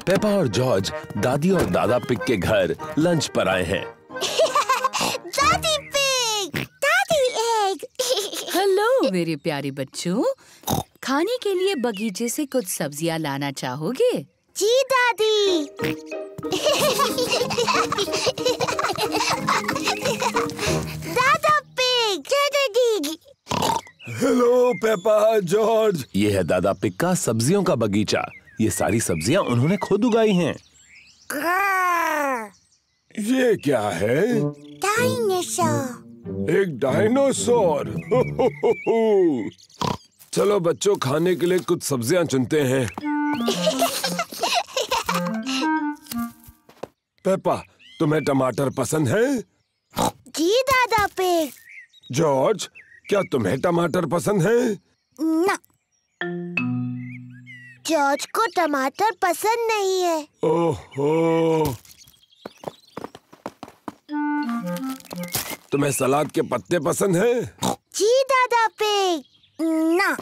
Peppa और George दादी और दादा पिग के घर लंच पर आए हैं। दादी पिग, दादी एग। हेलो मेरे प्यारे बच्चों, खाने के लिए बगीचे से कुछ सब्जियां लाना चाहोगे? जी दादी। दादा पिग, दादी। Hello Peppa, George. ये है दादा पिग का सब्जियों का बगीचा। ये सारी सब्जियां उन्होंने खुद उगाई हैं। ये क्या है? डायनासोर। एक डायनासोर। चलो बच्चों, खाने के लिए कुछ सब्जियां चुनते हैं। पेपा, तुम्हें टमाटर पसंद है? जी दादा पिग। जॉर्ज, क्या तुम्हें टमाटर पसंद है? ना, जॉर्ज को टमाटर पसंद नहीं है। ओहो, तुम्हें सलाद के पत्ते पसंद हैं? जी दादा पिग। ना,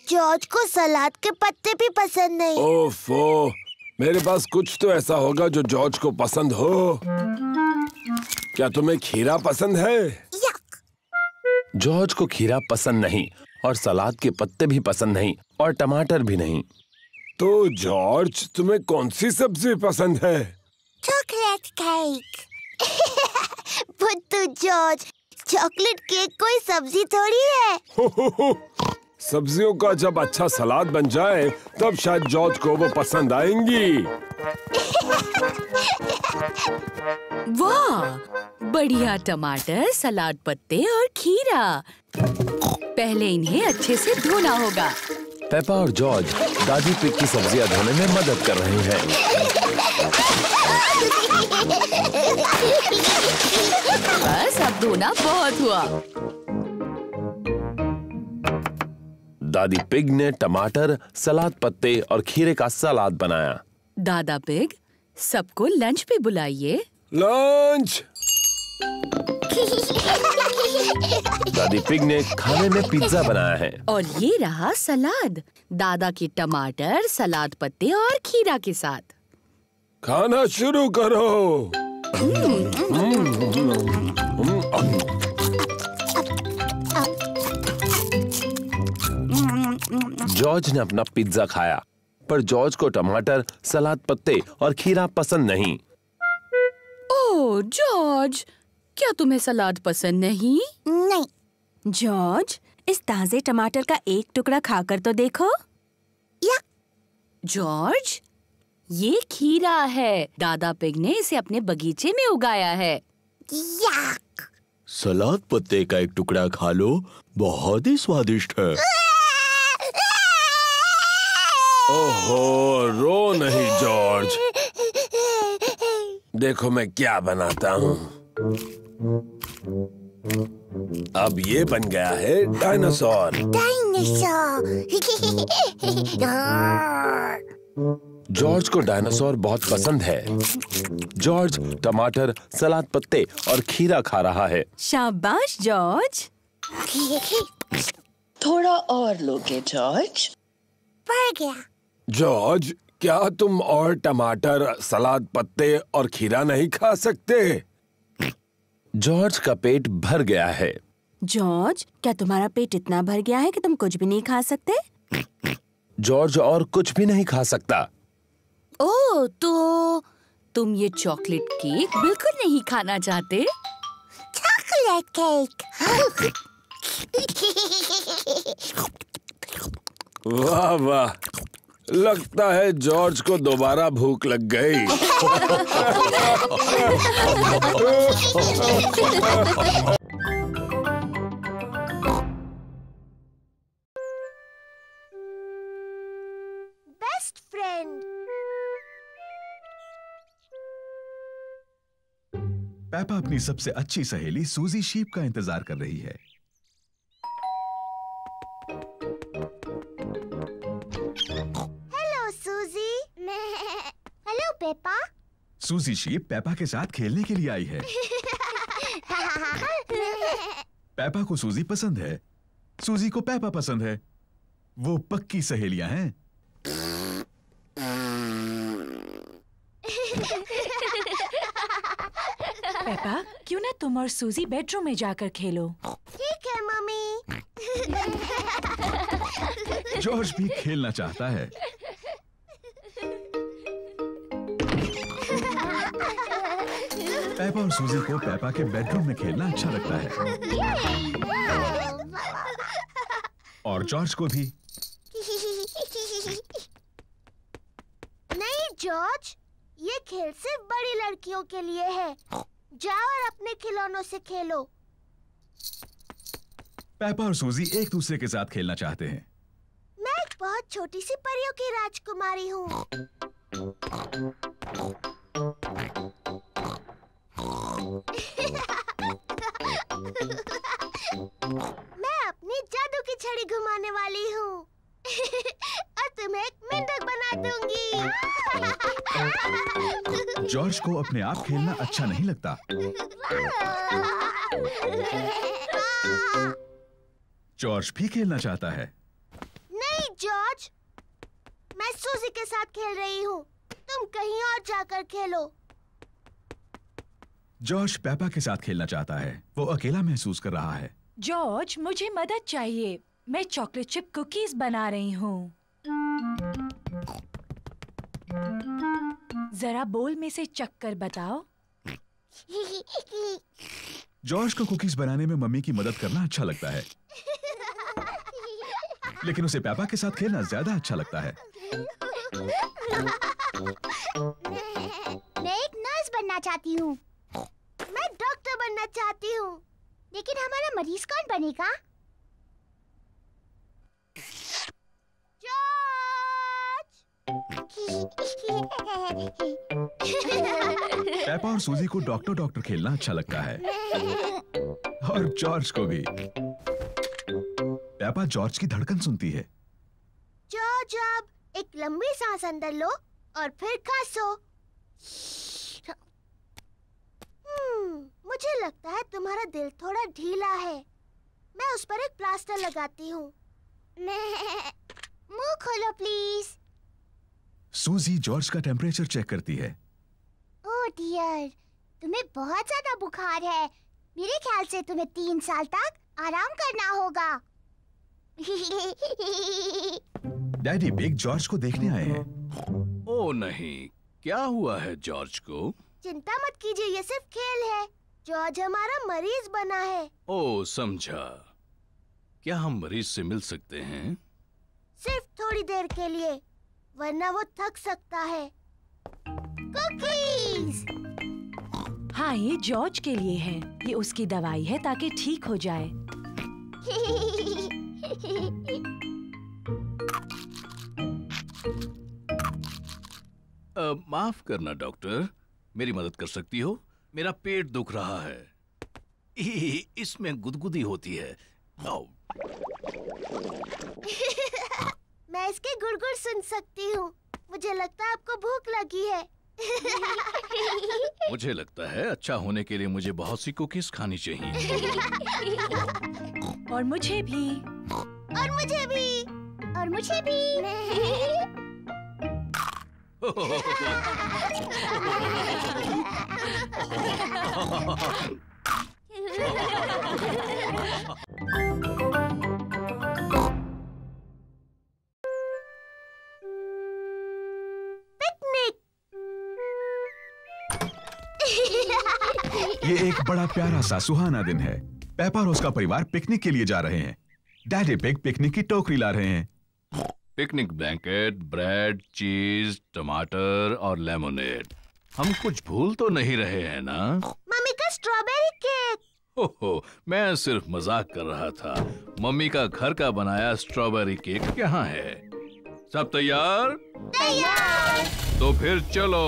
जॉर्ज को सलाद के पत्ते भी पसंद नहीं। ओफो, मेरे पास कुछ तो ऐसा होगा जो जॉर्ज को पसंद हो। क्या तुम्हें खीरा पसंद है? यक। जॉर्ज को खीरा पसंद नहीं और सलाद के पत्ते भी पसंद नहीं और टमाटर भी नहीं। तो जॉर्ज, तुम्हें कौन सी सब्जी पसंद है? Chocolate cake. बुद्धू जॉर्ज, चॉकलेट केक कोई सब्जी थोड़ी है। सब्जियों का जब अच्छा सलाद बन जाए तब शायद जॉर्ज को वो पसंद आएंगी। वाह, बढ़िया टमाटर, सलाद पत्ते और खीरा। पहले इन्हें अच्छे से धोना होगा। पेपा और जॉर्ज दादी पिग की सब्जियां धोने में मदद कर रहे हैं। बस अब धोना बहुत हुआ। दादी पिग ने टमाटर, सलाद पत्ते और खीरे का सलाद बनाया। दादा पिग, सबको लंच पे बुलाइए। लंच। दादी पिग ने खाने में पिज्जा बनाया है। और ये रहा सलाद, दादा के टमाटर, सलाद पत्ते और खीरा के साथ। खाना शुरू करो। जॉर्ज ने अपना पिज्जा खाया, पर जॉर्ज को टमाटर, सलाद पत्ते और खीरा पसंद नहीं। ओह जॉर्ज, क्या तुम्हें सलाद पसंद नहीं? नहीं। जॉर्ज, इस ताजे टमाटर का एक टुकड़ा खाकर तो देखो। या। जॉर्ज, ये खीरा है। दादा पिग ने इसे अपने बगीचे में उगाया है। यक। सलाद पत्ते का एक टुकड़ा खा लो, बहुत ही स्वादिष्ट है। ओहो, रो नहीं जॉर्ज। देखो मैं क्या बनाता हूँ। अब ये बन गया है डायनासोर। डायनासोर। जॉर्ज को डायनासोर बहुत पसंद है। जॉर्ज टमाटर, सलाद पत्ते और खीरा खा रहा है। शाबाश जॉर्ज। थोड़ा और लोगे जॉर्ज? बढ़ गया। जॉर्ज, क्या तुम और टमाटर, सलाद पत्ते और खीरा नहीं खा सकते? जॉर्ज का पेट भर गया है। जॉर्ज, क्या तुम्हारा पेट इतना भर गया है कि तुम कुछ भी नहीं खा सकते? जॉर्ज और कुछ भी नहीं खा सकता। ओह, तो तुम ये चॉकलेट केक बिल्कुल नहीं खाना चाहते? Chocolate cake. वाह वाह, लगता है जॉर्ज को दोबारा भूख लग गई। Best friend. पेपा अपनी सबसे अच्छी सहेली सूजी शीप का इंतजार कर रही है। हेलो सूजी। Hello Peppa. सूजी शीप पेपा के साथ खेलने के लिए आई है। पेपा को सूजी पसंद है, सूजी को पेपा पसंद है। वो पक्की सहेलियां हैं। पेपा, क्यों ना तुम और सूजी बेडरूम में जाकर खेलो? ठीक है मम्मी। जॉर्ज भी खेलना चाहता है। पेपा और सूजी को पेपा के बेडरूम में खेलना अच्छा लगता है और जॉर्ज को भी। नहीं जॉर्ज, ये खेल सिर्फ बड़ी लड़कियों के लिए है। जाओ और अपने खिलौनों से खेलो। पेपा और सूजी एक दूसरे के साथ खेलना चाहते हैं। मैं एक बहुत छोटी सी परियों की राजकुमारी हूँ। मैं अपनी जादू की छड़ी घुमाने वाली हूँ और तुम्हें एक मेंढक बना दूंगी। जॉर्ज को अपने आप खेलना अच्छा नहीं लगता। जॉर्ज भी खेलना चाहता है। नहीं जॉर्ज, मैं सूजी के साथ खेल रही हूँ। तुम कहीं और जाकर खेलो। जॉर्ज पेपा के साथ खेलना चाहता है। वो अकेला महसूस कर रहा है। जॉर्ज, मुझे मदद चाहिए। मैं चॉकलेट चिप कुकीज बना रही हूँ। जरा बोल में से चक्कर बताओ। जॉर्ज को कुकीज बनाने में मम्मी की मदद करना अच्छा लगता है, लेकिन उसे पेपा के साथ खेलना ज्यादा अच्छा लगता है। मैं एक नर्स बनना चाहती हूँ। मैं डॉक्टर बनना चाहती हूँ। लेकिन हमारा मरीज कौन बनेगा? पेपा और सूजी को डॉक्टर खेलना अच्छा लगता है और जॉर्ज को भी। पेपा जॉर्ज की धड़कन सुनती है। जॉर्ज, अब एक लंबी सांस अंदर लो और फिर खांसो। मुझे लगता है तुम्हारा दिल थोड़ा ढीला है। मैं उस पर एक प्लास्टर लगाती हूँ। मुंह खोलो प्लीज। सूजी जॉर्ज का टेम्परेचर चेक करती है। ओह डियर, तुम्हें बहुत ज्यादा बुखार है। मेरे ख्याल से तुम्हें 3 साल तक आराम करना होगा। डैडी बिग जॉर्ज को देखने आए हैं। ओह नहीं, क्या हुआ है जॉर्ज को? चिंता मत कीजिए, ये सिर्फ खेल है। जॉर्ज हमारा मरीज बना है। ओह समझा। क्या हम मरीज से मिल सकते हैं? सिर्फ थोड़ी देर के लिए, वरना वो थक सकता है। कुकीज! हाँ, ये जॉर्ज के लिए है। ये उसकी दवाई है ताकि ठीक हो जाए। माफ करना डॉक्टर, मेरी मदद कर सकती हो? मेरा पेट दुख रहा है। इसमें गुदगुदी होती है। मैं इसके गुड़गुड़ सुन सकती हूँ। मुझे लगता है आपको भूख लगी है। मुझे लगता है अच्छा होने के लिए मुझे बहुत सी कुकीज खानी चाहिए। और मुझे भी। और मुझे भी। और मुझे भी। ये एक बड़ा प्यारा सा सुहाना दिन है। पेपा और उसका परिवार पिकनिक के लिए जा रहे हैं। डैडी बिग पिकनिक की टोकरी ला रहे हैं। पिकनिक ब्लैंकेट, ब्रेड, चीज, टमाटर और लेमोनेड। हम कुछ भूल तो नहीं रहे हैं ना? मम्मी का स्ट्रॉबेरी केक। ओहो, मैं सिर्फ मजाक कर रहा था। मम्मी का घर का बनाया स्ट्रॉबेरी केक यहाँ है। सब तैयार? तैयार। तो फिर चलो।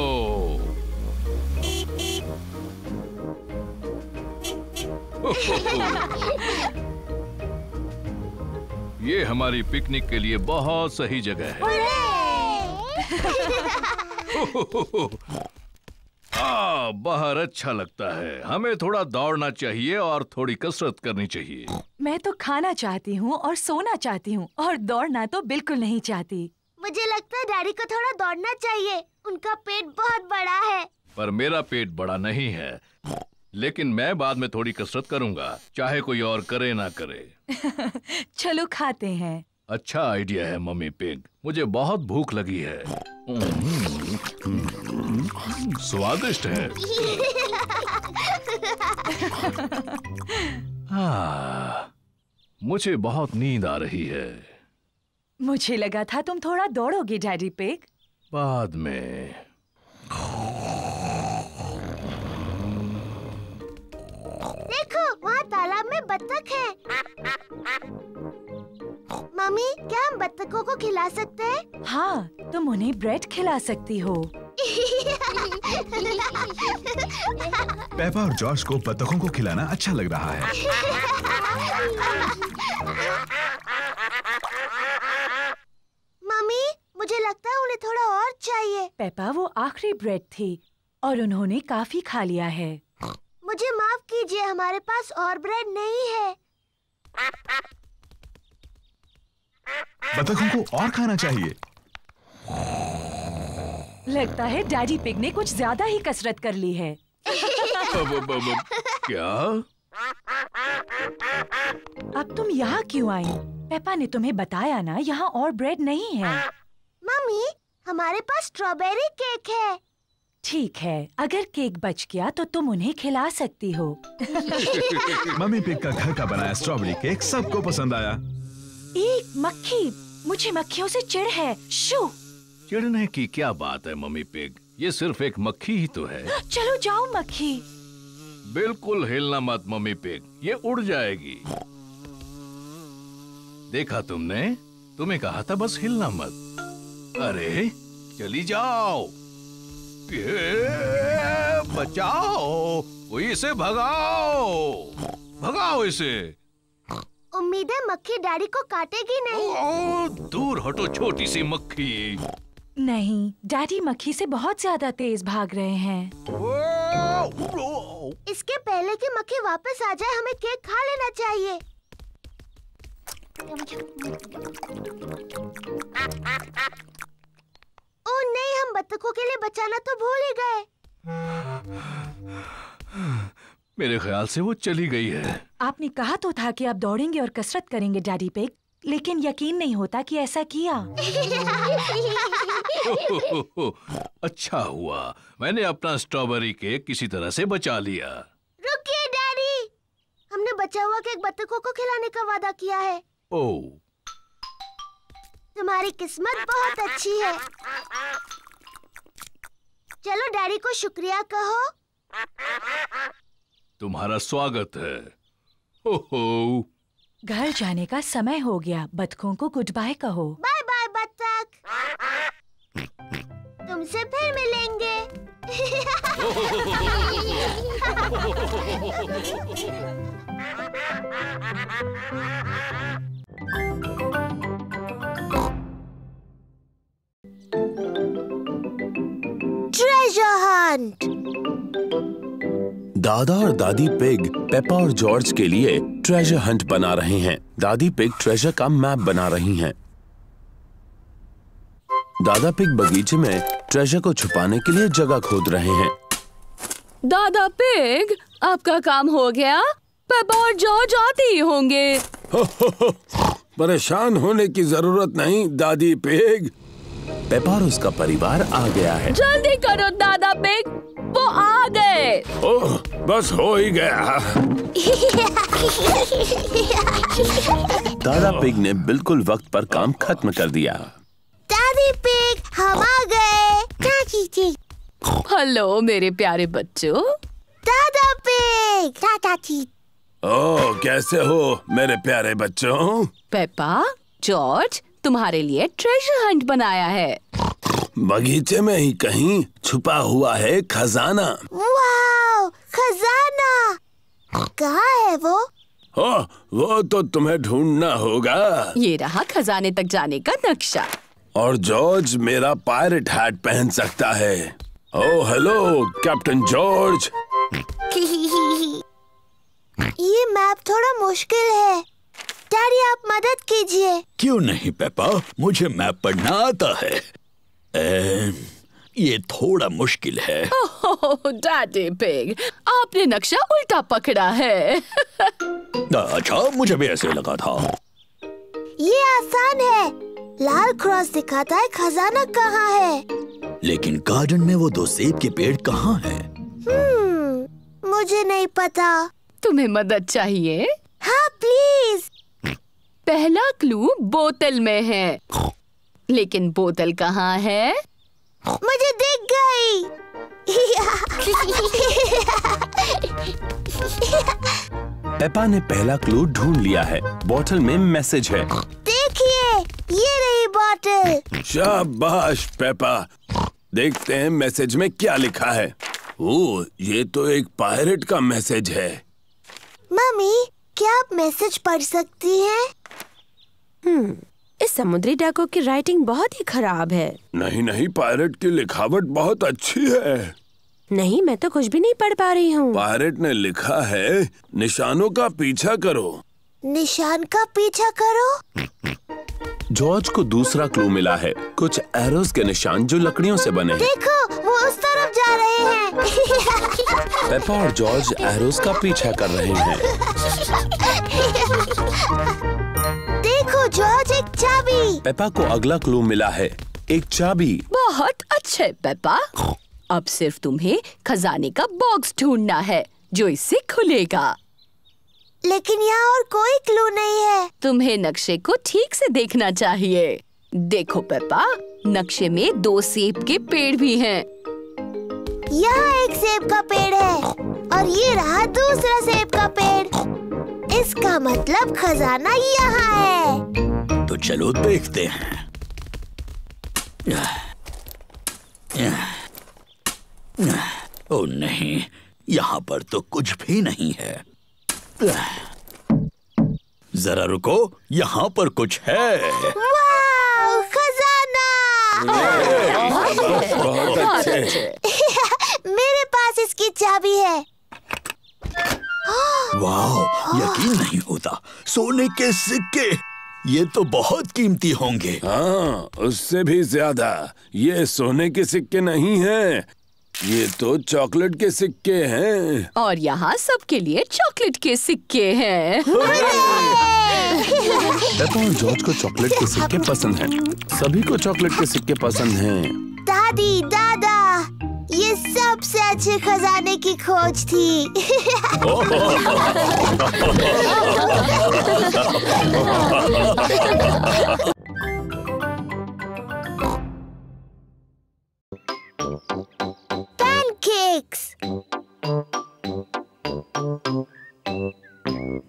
ये हमारी पिकनिक के लिए बहुत सही जगह है। बाहर अच्छा लगता है। हमें थोड़ा दौड़ना चाहिए और थोड़ी कसरत करनी चाहिए। मैं तो खाना चाहती हूँ और सोना चाहती हूँ और दौड़ना तो बिल्कुल नहीं चाहती। मुझे लगता है डैडी को थोड़ा दौड़ना चाहिए। उनका पेट बहुत बड़ा है। पर मेरा पेट बड़ा नहीं है। लेकिन मैं बाद में थोड़ी कसरत करूंगा, चाहे कोई और करे ना करे। चलो खाते हैं। अच्छा आइडिया है मम्मी पिग, मुझे बहुत भूख लगी है। स्वादिष्ट है। मुझे बहुत नींद आ रही है। मुझे लगा था तुम थोड़ा दौड़ोगे डैडी पिग। बाद में। देखो वहाँ तालाब में बत्तख है। मम्मी, क्या हम बत्तखों को खिला सकते हैं? हाँ, तुम उन्हें ब्रेड खिला सकती हो। पेपा और जॉर्ज को बतखों को खिलाना अच्छा लग रहा है। मम्मी, मुझे लगता है उन्हें थोड़ा और चाहिए। पेपा, वो आखिरी ब्रेड थी और उन्होंने काफी खा लिया है। मुझे माफ कीजिए, हमारे पास और ब्रेड नहीं है। बतखों को और खाना चाहिए। लगता है डैडी पिग ने कुछ ज्यादा ही कसरत कर ली है। क्या? अब तुम यहाँ क्यों आई? पेपा ने तुम्हें बताया ना, यहाँ और ब्रेड नहीं है। मम्मी, हमारे पास स्ट्रॉबेरी केक है। ठीक है, अगर केक बच गया तो तुम उन्हें खिला सकती हो। मम्मी पिग का घर का बनाया स्ट्रॉबेरी केक सबको पसंद आया। एक मक्खी, मुझे मक्खियों से चिढ़ है। शू! चिढ़ने की क्या बात है मम्मी पिग, ये सिर्फ एक मक्खी ही तो है। चलो जाओ मक्खी। बिल्कुल हिलना मत मम्मी पिग, ये उड़ जाएगी। देखा तुमने, तुम्हें कहा था बस हिलना मत। अरे चली जाओ। ये बचाओ, कोई इसे भगाओ, भगाओ इसे। उम्मीद है मक्खी डैडी को काटेगी नहीं। ओ, दूर हटो छोटी सी मक्खी। नहीं, डैडी मक्खी से बहुत ज्यादा तेज भाग रहे हैं। इसके पहले कि मक्खी वापस आ जाए, हमें केक खा लेना चाहिए। ओह नहीं, हम बत्तखों के लिए बचाना तो भूल ही गए। मेरे ख्याल से वो चली गई है। आपने कहा तो था कि आप दौड़ेंगे और कसरत करेंगे डैडी पिग, लेकिन यकीन नहीं होता कि ऐसा किया। अच्छा हुआ मैंने अपना स्ट्रॉबेरी केक किसी तरह से बचा लिया। रुकिए डैडी, हमने बचा हुआ केक बत्तखों को खिलाने का वादा किया है। ओह, तुम्हारी किस्मत बहुत अच्छी है। चलो डैडी को शुक्रिया कहो। तुम्हारा स्वागत है। हो। घर जाने का समय हो गया, बतखों को गुड बाय कहो। बाय बाय बत्तख, तुमसे फिर मिलेंगे। Treasure Hunt. दादा और दादी पिग पेपा और जॉर्ज के लिए ट्रेजर हंट बना रहे हैं। दादी पिग ट्रेजर का मैप बना रही हैं। दादा पिग बगीचे में ट्रेजर को छुपाने के लिए जगह खोद रहे हैं। दादा पिग, आपका काम हो गया? पेपा और जॉर्ज आते ही होंगे। परेशान होने की जरूरत नहीं दादी पिग, पेपा और उसका परिवार आ गया है। जल्दी करो दादा पिग, वो आ गए। ओह, बस हो ही गया। दादा पिग ने बिल्कुल वक्त पर काम खत्म कर दिया। दादी पिग, हम आ गए। चाची। हेलो मेरे प्यारे बच्चों। दादा पिग, चाची। ओह, कैसे हो मेरे प्यारे बच्चों? पेपा, जॉर्ज, तुम्हारे लिए ट्रेजर हंट बनाया है। बगीचे में ही कहीं छुपा हुआ है खजाना। वाव, खजाना! कहाँ है वो? ओह, वो तो तुम्हें ढूंढना होगा। ये रहा खजाने तक जाने का नक्शा। और जॉर्ज मेरा पायरेट हैट पहन सकता है। Oh hello captain George. ये मैप थोड़ा मुश्किल है, डैडी आप मदद कीजिए। क्यों नहीं पेपा, मुझे मैप पढ़ना आता है। ये थोड़ा मुश्किल है। ओह डैडी पिग, आपने नक्शा उल्टा पकड़ा है। अच्छा, मुझे भी ऐसे लगा था। ये आसान है, लाल क्रॉस दिखाता है खजाना कहाँ है। लेकिन गार्डन में वो 2 सेब के पेड़ कहाँ हैं? मुझे नहीं पता। तुम्हें मदद चाहिए? हाँ प्लीज। पहला क्लू बोतल में है, लेकिन बोतल कहाँ है? मुझे दिख गई। पेपा ने पहला क्लू ढूंढ लिया है। बोतल में मैसेज है। देखिए, ये रही बोतल। शाबाश पेपा। देखते हैं मैसेज में क्या लिखा है। ओह, ये तो एक पायरेट का मैसेज है। मम्मी, क्या आप मैसेज पढ़ सकती हैं? इस समुद्री डाकू की राइटिंग बहुत ही खराब है। नहीं नहीं, पायरेट की लिखावट बहुत अच्छी है। नहीं, मैं तो कुछ भी नहीं पढ़ पा रही हूँ। पायरेट ने लिखा है, निशानों का पीछा करो। निशान का पीछा करो? जॉर्ज को दूसरा क्लू मिला है, कुछ एरोस के निशान जो लकड़ियों से बने हैं। देखो, वो उस तरफ जा रहे हैं। पेपा और जॉर्ज एरोस का पीछा कर रहे हैं। देखो जॉर्ज, एक चाबी। पेपा को अगला क्लू मिला है, एक चाबी। बहुत अच्छे पेपा। अब सिर्फ तुम्हें खजाने का बॉक्स ढूंढना है जो इससे खुलेगा। लेकिन यहाँ और कोई क्लू नहीं है। तुम्हें नक्शे को ठीक से देखना चाहिए। देखो पेपा, नक्शे में 2 सेब के पेड़ भी हैं। यहाँ एक सेब का पेड़ है और ये रहा दूसरा सेब का पेड़। इसका मतलब खजाना यहाँ है। तो चलो देखते हैं। ओ नहीं, यहाँ पर तो कुछ भी नहीं है। जरा रुको, यहाँ पर कुछ है। वाव, खजाना! बहुत अच्छे। मेरे पास इसकी चाबी है। वाह, यकीन नहीं होता, सोने के सिक्के। ये तो बहुत कीमती होंगे। हाँ, उससे भी ज्यादा। ये सोने के सिक्के नहीं हैं, ये तो चॉकलेट के सिक्के हैं। और यहाँ सबके लिए चॉकलेट के सिक्के हैं। पेपा और जॉर्ज को चॉकलेट के सिक्के पसंद हैं। सभी को चॉकलेट के सिक्के पसंद हैं। दादी, दादा, ये सबसे अच्छे खजाने की खोज थी। पैनकेक्स।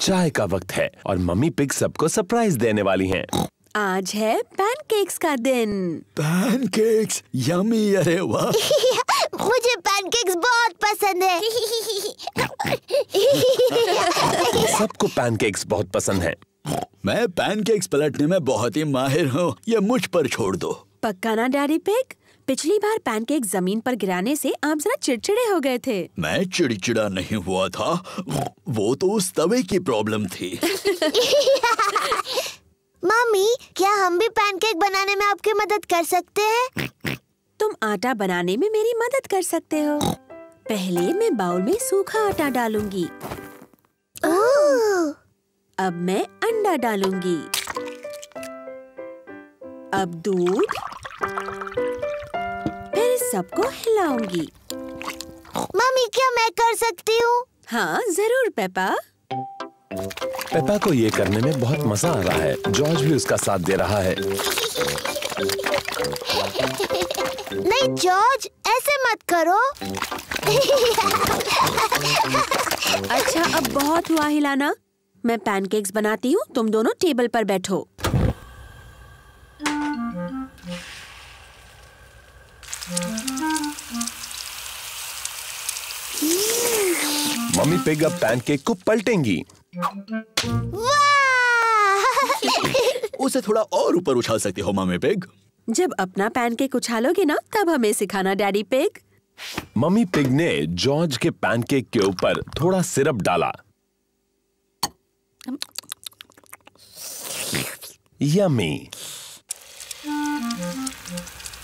चाय का वक्त है और मम्मी पिग सबको सरप्राइज देने वाली हैं। आज है पैनकेक्स का दिन। Pancakes, yummy. अरे वाह। मुझे पैनकेक्स बहुत पसंद है। सबको पैनकेक्स बहुत पसंद हैं। मैं पैनकेक्स पलटने में बहुत ही माहिर हूँ, ये मुझ पर छोड़ दो। पक्का ना डैडी पिग? पिछली बार पैनकेक जमीन पर गिराने से आप जरा चिड़चिड़े हो गए थे। मैं चिड़चिड़ा नहीं हुआ था, वो तो उस तवे की प्रॉब्लम थी। मम्मी, क्या हम भी पैनकेक बनाने में आपकी मदद कर सकते हैं? तुम आटा बनाने में मेरी मदद कर सकते हो। पहले मैं बाउल में सूखा आटा डालूंगी। अब मैं अंडा डालूंगी। अब दूध, फिर सबको हिलाऊंगी। मम्मी, क्या मैं कर सकती हूँ? हाँ जरूर पेपा। पेपा को ये करने में बहुत मजा आ रहा है। जॉर्ज भी उसका साथ दे रहा है। नहीं जॉर्ज, ऐसे मत करो। अच्छा, अब बहुत हुआ हिलाना। मैं पैनकेक्स बनाती हूँ, तुम दोनों टेबल पर बैठो। मम्मी पिग अब पैनकेक को पलटेंगी। उसे थोड़ा और ऊपर उछाल सकती हो मम्मी पिग। जब अपना पैनकेक उछालोगे ना, तब हमें सिखाना डैडी पिग। मम्मी पिग ने जॉर्ज के पैनकेक के ऊपर थोड़ा सिरप डाला। यम्मी।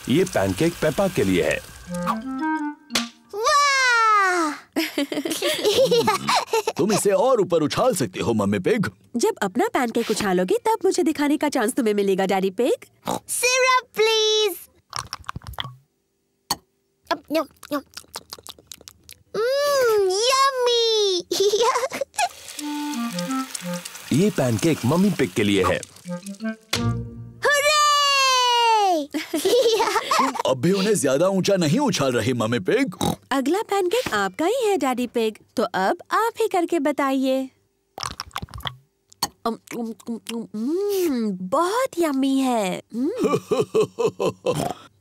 ये पैनकेक पेपा के लिए है। तुम इसे और ऊपर उछाल सकते हो मम्मी पिग। जब अपना पैनकेक उछालोगे तब मुझे दिखाने का चांस तुम्हें मिलेगा daddy pig. Syrup please. Yummy. ये पैनकेक मम्मी पिग के लिए है। अब भी उन्हें ज्यादा ऊंचा नहीं उछाल रही मम्मी पिग। अगला पैनकेक आपका ही है डैडी पिग, तो अब आप ही करके बताइए। बहुत यम्मी है।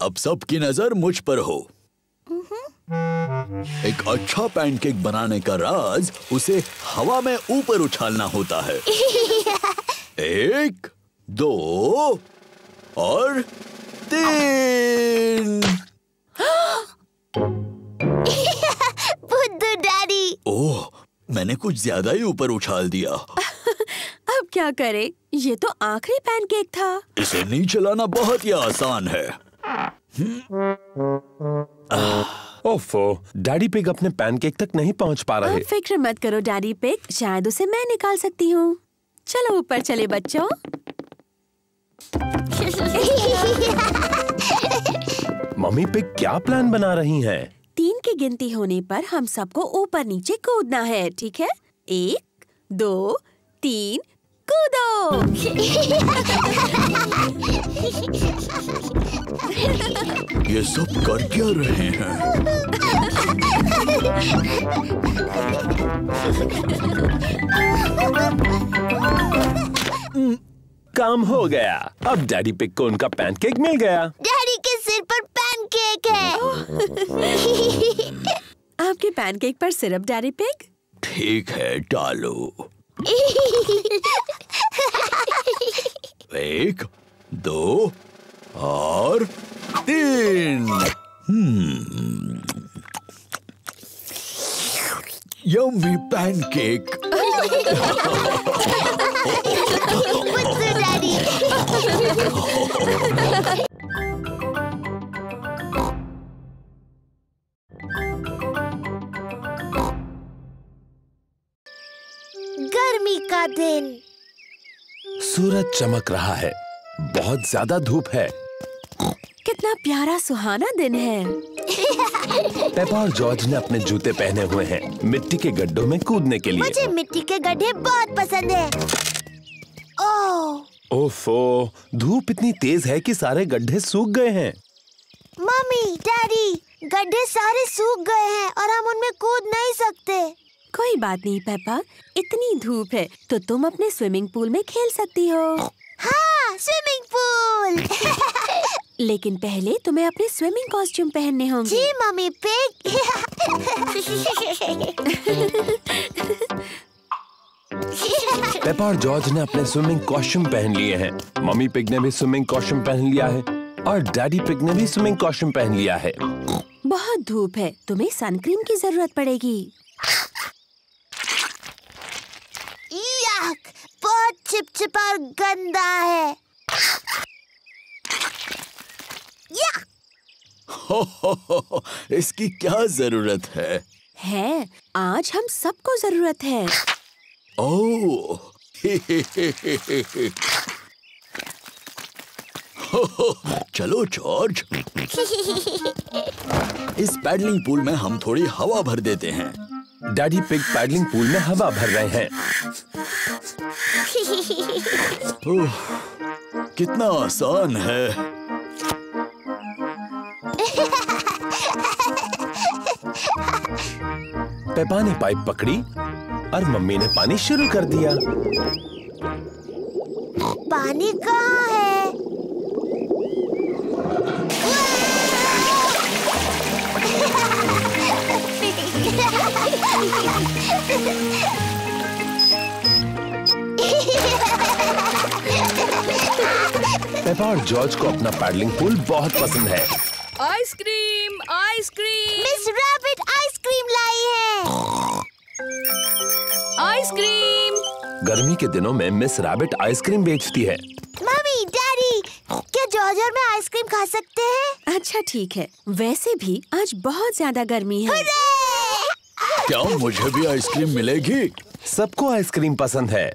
अब सबकी नजर मुझ पर हो। एक अच्छा पैनकेक बनाने का राज उसे हवा में ऊपर उछालना होता है। 1, 2 और 3। बुद्धू डैडी। ओह, मैंने कुछ ज्यादा ही ऊपर उछाल दिया। अब क्या करें? ये तो आखिरी पैनकेक था। इसे नीचे लाना बहुत ही आसान है। ओफो, डैडी पिग अपने पैनकेक तक नहीं पहुंच पा रहे। आप फिक्र मत करो डैडी पिग, शायद उसे मैं निकाल सकती हूँ। चलो ऊपर चले बच्चों। मम्मी पिग क्या प्लान बना रही हैं? 3 की गिनती होने पर हम सबको ऊपर नीचे कूदना है, ठीक है? 1, 2, 3, कूदो। ये सब कर क्या रहे हैं? काम हो गया। अब डैडी पिग को उनका पैनकेक मिल गया। डैडी के सिर पर पैनकेक है। आपके पैनकेक पर सिरप डैडी पिग? ठीक है, डालो। 1, 2 और 3। Yummy pancake. बुद्धू डैडी। गर्मी का दिन। सूरज चमक रहा है। बहुत ज्यादा धूप है। कितना प्यारा सुहाना दिन है। पेपा और जॉर्ज ने अपने जूते पहने हुए हैं मिट्टी के गड्ढों में कूदने के लिए। मुझे मिट्टी के गड्ढे बहुत पसंद है। ओह। ओफो, धूप इतनी तेज है कि सारे गड्ढे सूख गए हैं। मम्मी, डैडी, गड्ढे सारे सूख गए हैं और हम उनमें कूद नहीं सकते। कोई बात नहीं पेपा, इतनी धूप है तो तुम अपने स्विमिंग पूल में खेल सकती हो। हाँ, स्विमिंग पूल। लेकिन पहले तुम्हें अपने स्विमिंग कॉस्ट्यूम पहनने होंगे। जी मम्मी पिग। पेपा और जॉर्ज ने अपने स्विमिंग कॉस्ट्यूम पहन लिए हैं। मम्मी पिग ने भी स्विमिंग कॉस्ट्यूम पहन लिया है और डैडी पिग ने भी स्विमिंग कॉस्ट्यूम पहन लिया है। बहुत धूप है, तुम्हें सनक्रीम की जरूरत पड़ेगी। यक, बहुत चिपचिपा और गंदा है। इसकी क्या जरूरत है? आज हम सबको जरूरत है। ओह। चलो जॉर्ज, इस पैडलिंग पूल में हम थोड़ी हवा भर देते हैं। डैडी पिग पैडलिंग पूल में हवा भर रहे हैं। ओह, कितना आसान है। पेपा ने पाइप पकड़ी और मम्मी ने पानी शुरू कर दिया। पानी कहाँ है? पेपा और जॉर्ज को अपना पैडलिंग पूल बहुत पसंद है। Ice cream, ice cream, Miss Rabbit ice cream लाई है। आइसक्रीम। गर्मी के दिनों में मिस रैबिट आइसक्रीम बेचती है। मम्मी, डैडी, क्या जॉर्ज और मैं आइसक्रीम खा सकते हैं? अच्छा ठीक है, वैसे भी आज बहुत ज्यादा गर्मी है। क्या मुझे भी आइसक्रीम मिलेगी? सबको आइसक्रीम पसंद है।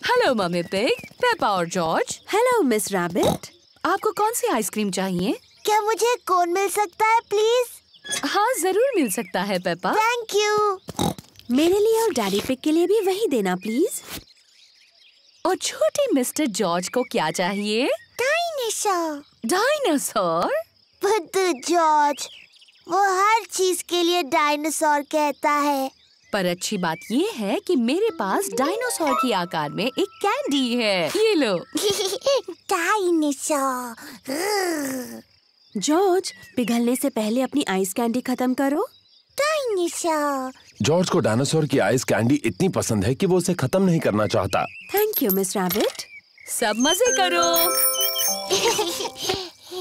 हेलो मम्मी पिग, पेपा और जॉर्ज। Hello miss rabbit. आपको कौन सी आइसक्रीम चाहिए? क्या मुझे कोन मिल सकता है प्लीज? हाँ जरूर मिल सकता है पेपा। Thank you. मेरे लिए और डैडी पिग के लिए भी वही देना प्लीज। और छोटे मिस्टर जॉर्ज को क्या चाहिए? डायनासोर। डायनासोर? बुद्धू जॉर्ज, वो हर चीज के लिए डायनासोर कहता है। पर अच्छी बात ये है कि मेरे पास डायनासोर के आकार में एक कैंडी है। ये लो। डायनासोर। जॉर्ज, पिघलने से पहले अपनी आइस कैंडी खत्म करो। डायनासोर। जॉर्ज को डायनासोर की आइस कैंडी इतनी पसंद है कि वो उसे खत्म नहीं करना चाहता। Thank you miss rabbit. सब मजे करो।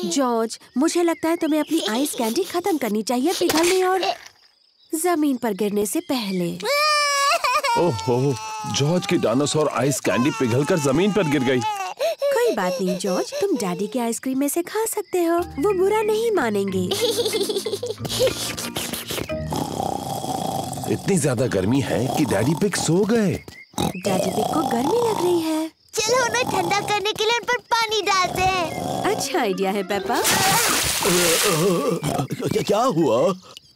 जॉर्ज, मुझे लगता है तुम्हें अपनी आइस कैंडी खत्म करनी चाहिए पिघलने और जमीन पर गिरने से पहले। ओहो, जॉर्ज की डायनासोर आइस कैंडी पिघलकर जमीन पर गिर गई। कोई बात नहीं जॉर्ज, तुम डैडी के आइसक्रीम में से खा सकते हो, वो बुरा नहीं मानेंगे। इतनी ज्यादा गर्मी है कि डैडी पिग सो गए। डैडी पिग को गर्मी लग रही है। चलो उन्हें ठंडा करने के लिए उन पर पानी डालते हैं। अच्छा आइडिया है पेपा। क्या हुआ?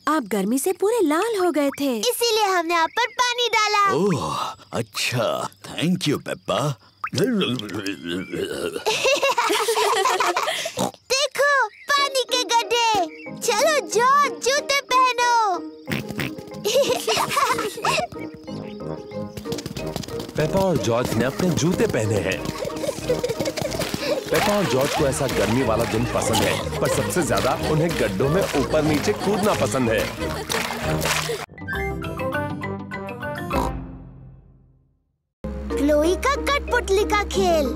आप गर्मी से पूरे लाल हो गए थे, इसीलिए हमने आप पर पानी डाला। ओह, अच्छा, थैंक यू पेप्पा। देखो पानी के गड्ढे। चलो जॉर्ज, जूते पहनो। पेपा और जॉर्ज ने अपने जूते पहने हैं। पेपा और जॉर्ज को ऐसा गर्मी वाला दिन पसंद है, पर सबसे ज्यादा उन्हें गड्ढों में ऊपर नीचे कूदना पसंद है। क्लोई का कठपुतली का खेल।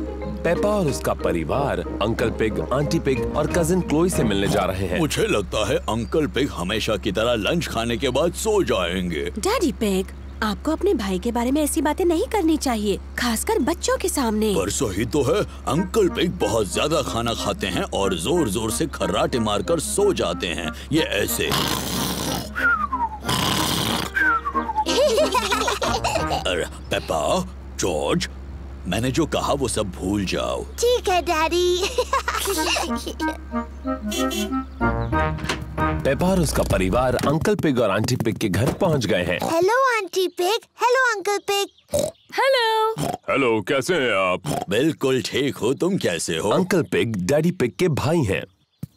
पेपा और उसका परिवार अंकल पिग, आंटी पिग और कजिन क्लोई से मिलने जा रहे हैं। मुझे लगता है अंकल पिग हमेशा की तरह लंच खाने के बाद सो जाएंगे। डैडी पिग, आपको अपने भाई के बारे में ऐसी बातें नहीं करनी चाहिए, खासकर बच्चों के सामने। पर सही तो है, अंकल पिग बहुत ज्यादा खाना खाते हैं और जोर जोर से खर्राटे मारकर सो जाते हैं। ये ऐसे। पेपा, जॉर्ज, मैंने जो कहा वो सब भूल जाओ। ठीक है डैडी। पेपा और उसका परिवार अंकल पिग और आंटी पिग के घर पहुंच गए हैं। Hello aunty pig, hello uncle pig. Hello. Hello, कैसे हैं आप? बिल्कुल ठीक हो, तुम कैसे हो? अंकल पिग डैडी पिग के भाई हैं।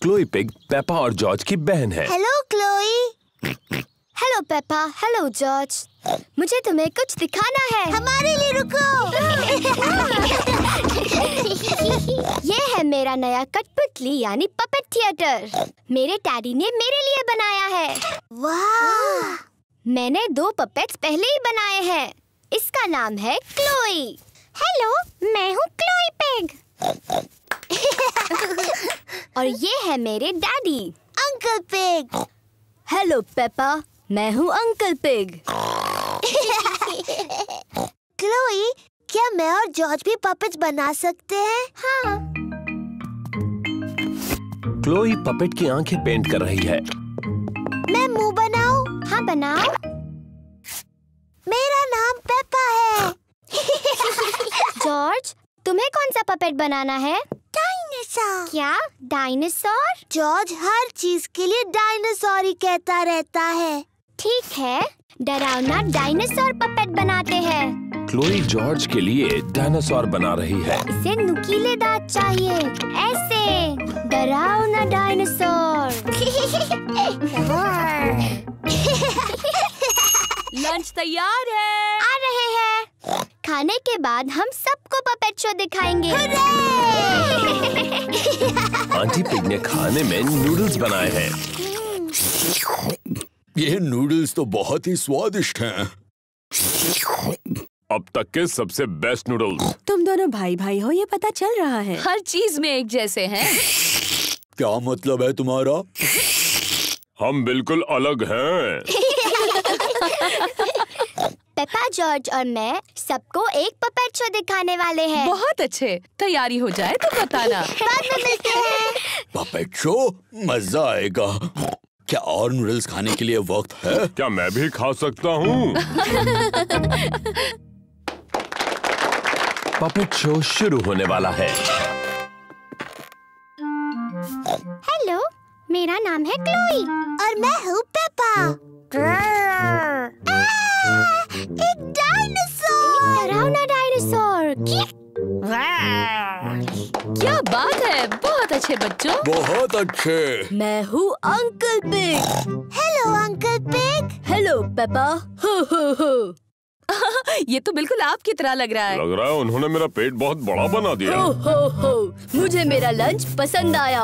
क्लोई पिग पेपा और जॉर्ज की बहन है। Hello Chloe. Hello Peppa, hello George. मुझे तुम्हें कुछ दिखाना है। हमारे लिए रुको। ये है मेरा नया कठपुतली यानी पपेट थिएटर। मेरे डैडी ने मेरे लिए बनाया है। वाह! मैंने 2 पपेट्स पहले ही बनाए हैं। इसका नाम है क्लोई। हेलो, मैं हूँ क्लोई पिग। और ये है मेरे daddy uncle pig. Hello Peppa, मैं हूँ अंकल पिग। क्लोई, क्या मैं और जॉर्ज भी पपेट्स बना सकते हैं? हाँ। क्लोई पपेट की आंखें पेंट कर रही है। मैं मुंह बनाऊं? हाँ बनाओ। मेरा नाम पेपा है। जॉर्ज, तुम्हें कौन सा पपेट बनाना है? डायनासोर। क्या डायनासोर? जॉर्ज हर चीज के लिए डायनासोर ही कहता रहता है। ठीक है, डरावना डायनासोर पपेट बनाते हैं। क्लोई जॉर्ज के लिए डायनासोर बना रही है। इसे नुकीले दांत चाहिए, ऐसे डरावना डायनासोर। लंच तैयार है। आ रहे हैं। खाने के बाद हम सबको पपेट शो दिखाएंगे। आंटी पिग ने खाने में नूडल्स बनाए हैं। ये नूडल्स तो बहुत ही स्वादिष्ट हैं। अब तक के सबसे बेस्ट नूडल्स। तुम दोनों भाई भाई हो, ये पता चल रहा है। हर चीज में एक जैसे हैं। क्या मतलब है तुम्हारा? हम बिल्कुल अलग हैं। पेपा, जॉर्ज और मैं सबको एक पपेट शो दिखाने वाले हैं। बहुत अच्छे, तैयारी हो जाए तो बताना। बाद में मिलते हैं। पपेट शो मजा आएगा। क्या और नूडल्स खाने के लिए वक्त है? क्या मैं भी खा सकता हूँ? पपेट शो शुरू होने वाला है। हेलो, मेरा नाम है क्लोई और मैं हूँ पेपा। एक डायनासोर! डरावना डायनासोर! क्या बात है, बहुत अच्छे बच्चों। बहुत अच्छे। मैं हूँ uncle pig. Hello uncle pig. Hello Peppa. हो हो हो। ये तो बिल्कुल आपकी तरह लग रहा है। लग रहा है उन्होंने मेरा पेट बहुत बड़ा बना दिया। हो हो हो। मुझे मेरा लंच पसंद आया।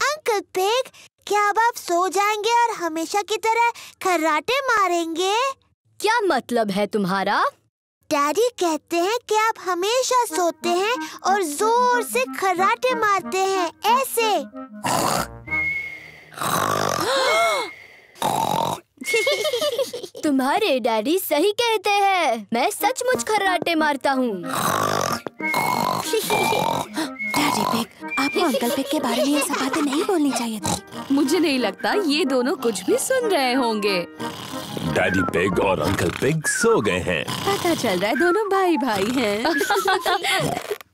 अंकल पिग, क्या अब आप सो जाएंगे और हमेशा की तरह खर्राटे मारेंगे? क्या मतलब है तुम्हारा? डैडी कहते हैं कि आप हमेशा सोते हैं और जोर से खर्राटे मारते हैं, ऐसे। तुम्हारे डैडी सही कहते हैं। मैं सचमुच खर्राटे मारता हूँ। डैडी पिग, आपको अंकल पिग के बारे में ये सब बातें नहीं बोलनी चाहिए थी। मुझे नहीं लगता ये दोनों कुछ भी सुन रहे होंगे। डैडी पिग और अंकल पिग सो गए हैं। पता चल रहा है दोनों भाई भाई हैं।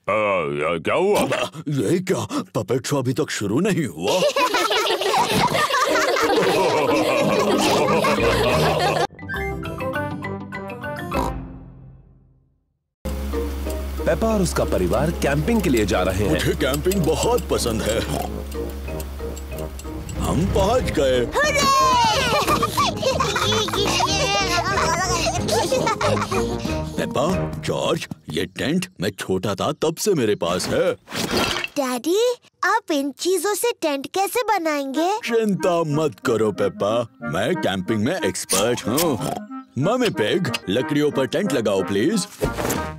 क्या हुआ? ये क्या? पपेट शो अभी तक शुरू नहीं हुआ। पेपा और उसका परिवार कैंपिंग के लिए जा रहे हैं। मुझे कैंपिंग बहुत पसंद है। हम पहुंच गए। पेपा, जॉर्ज, ये टेंट मैं छोटा था तब से मेरे पास है। डैडी, आप इन चीजों से टेंट कैसे बनाएंगे? चिंता मत करो पेपा, मैं कैंपिंग में एक्सपर्ट हूँ। मम्मी पिग, लकड़ियों पर टेंट लगाओ प्लीज।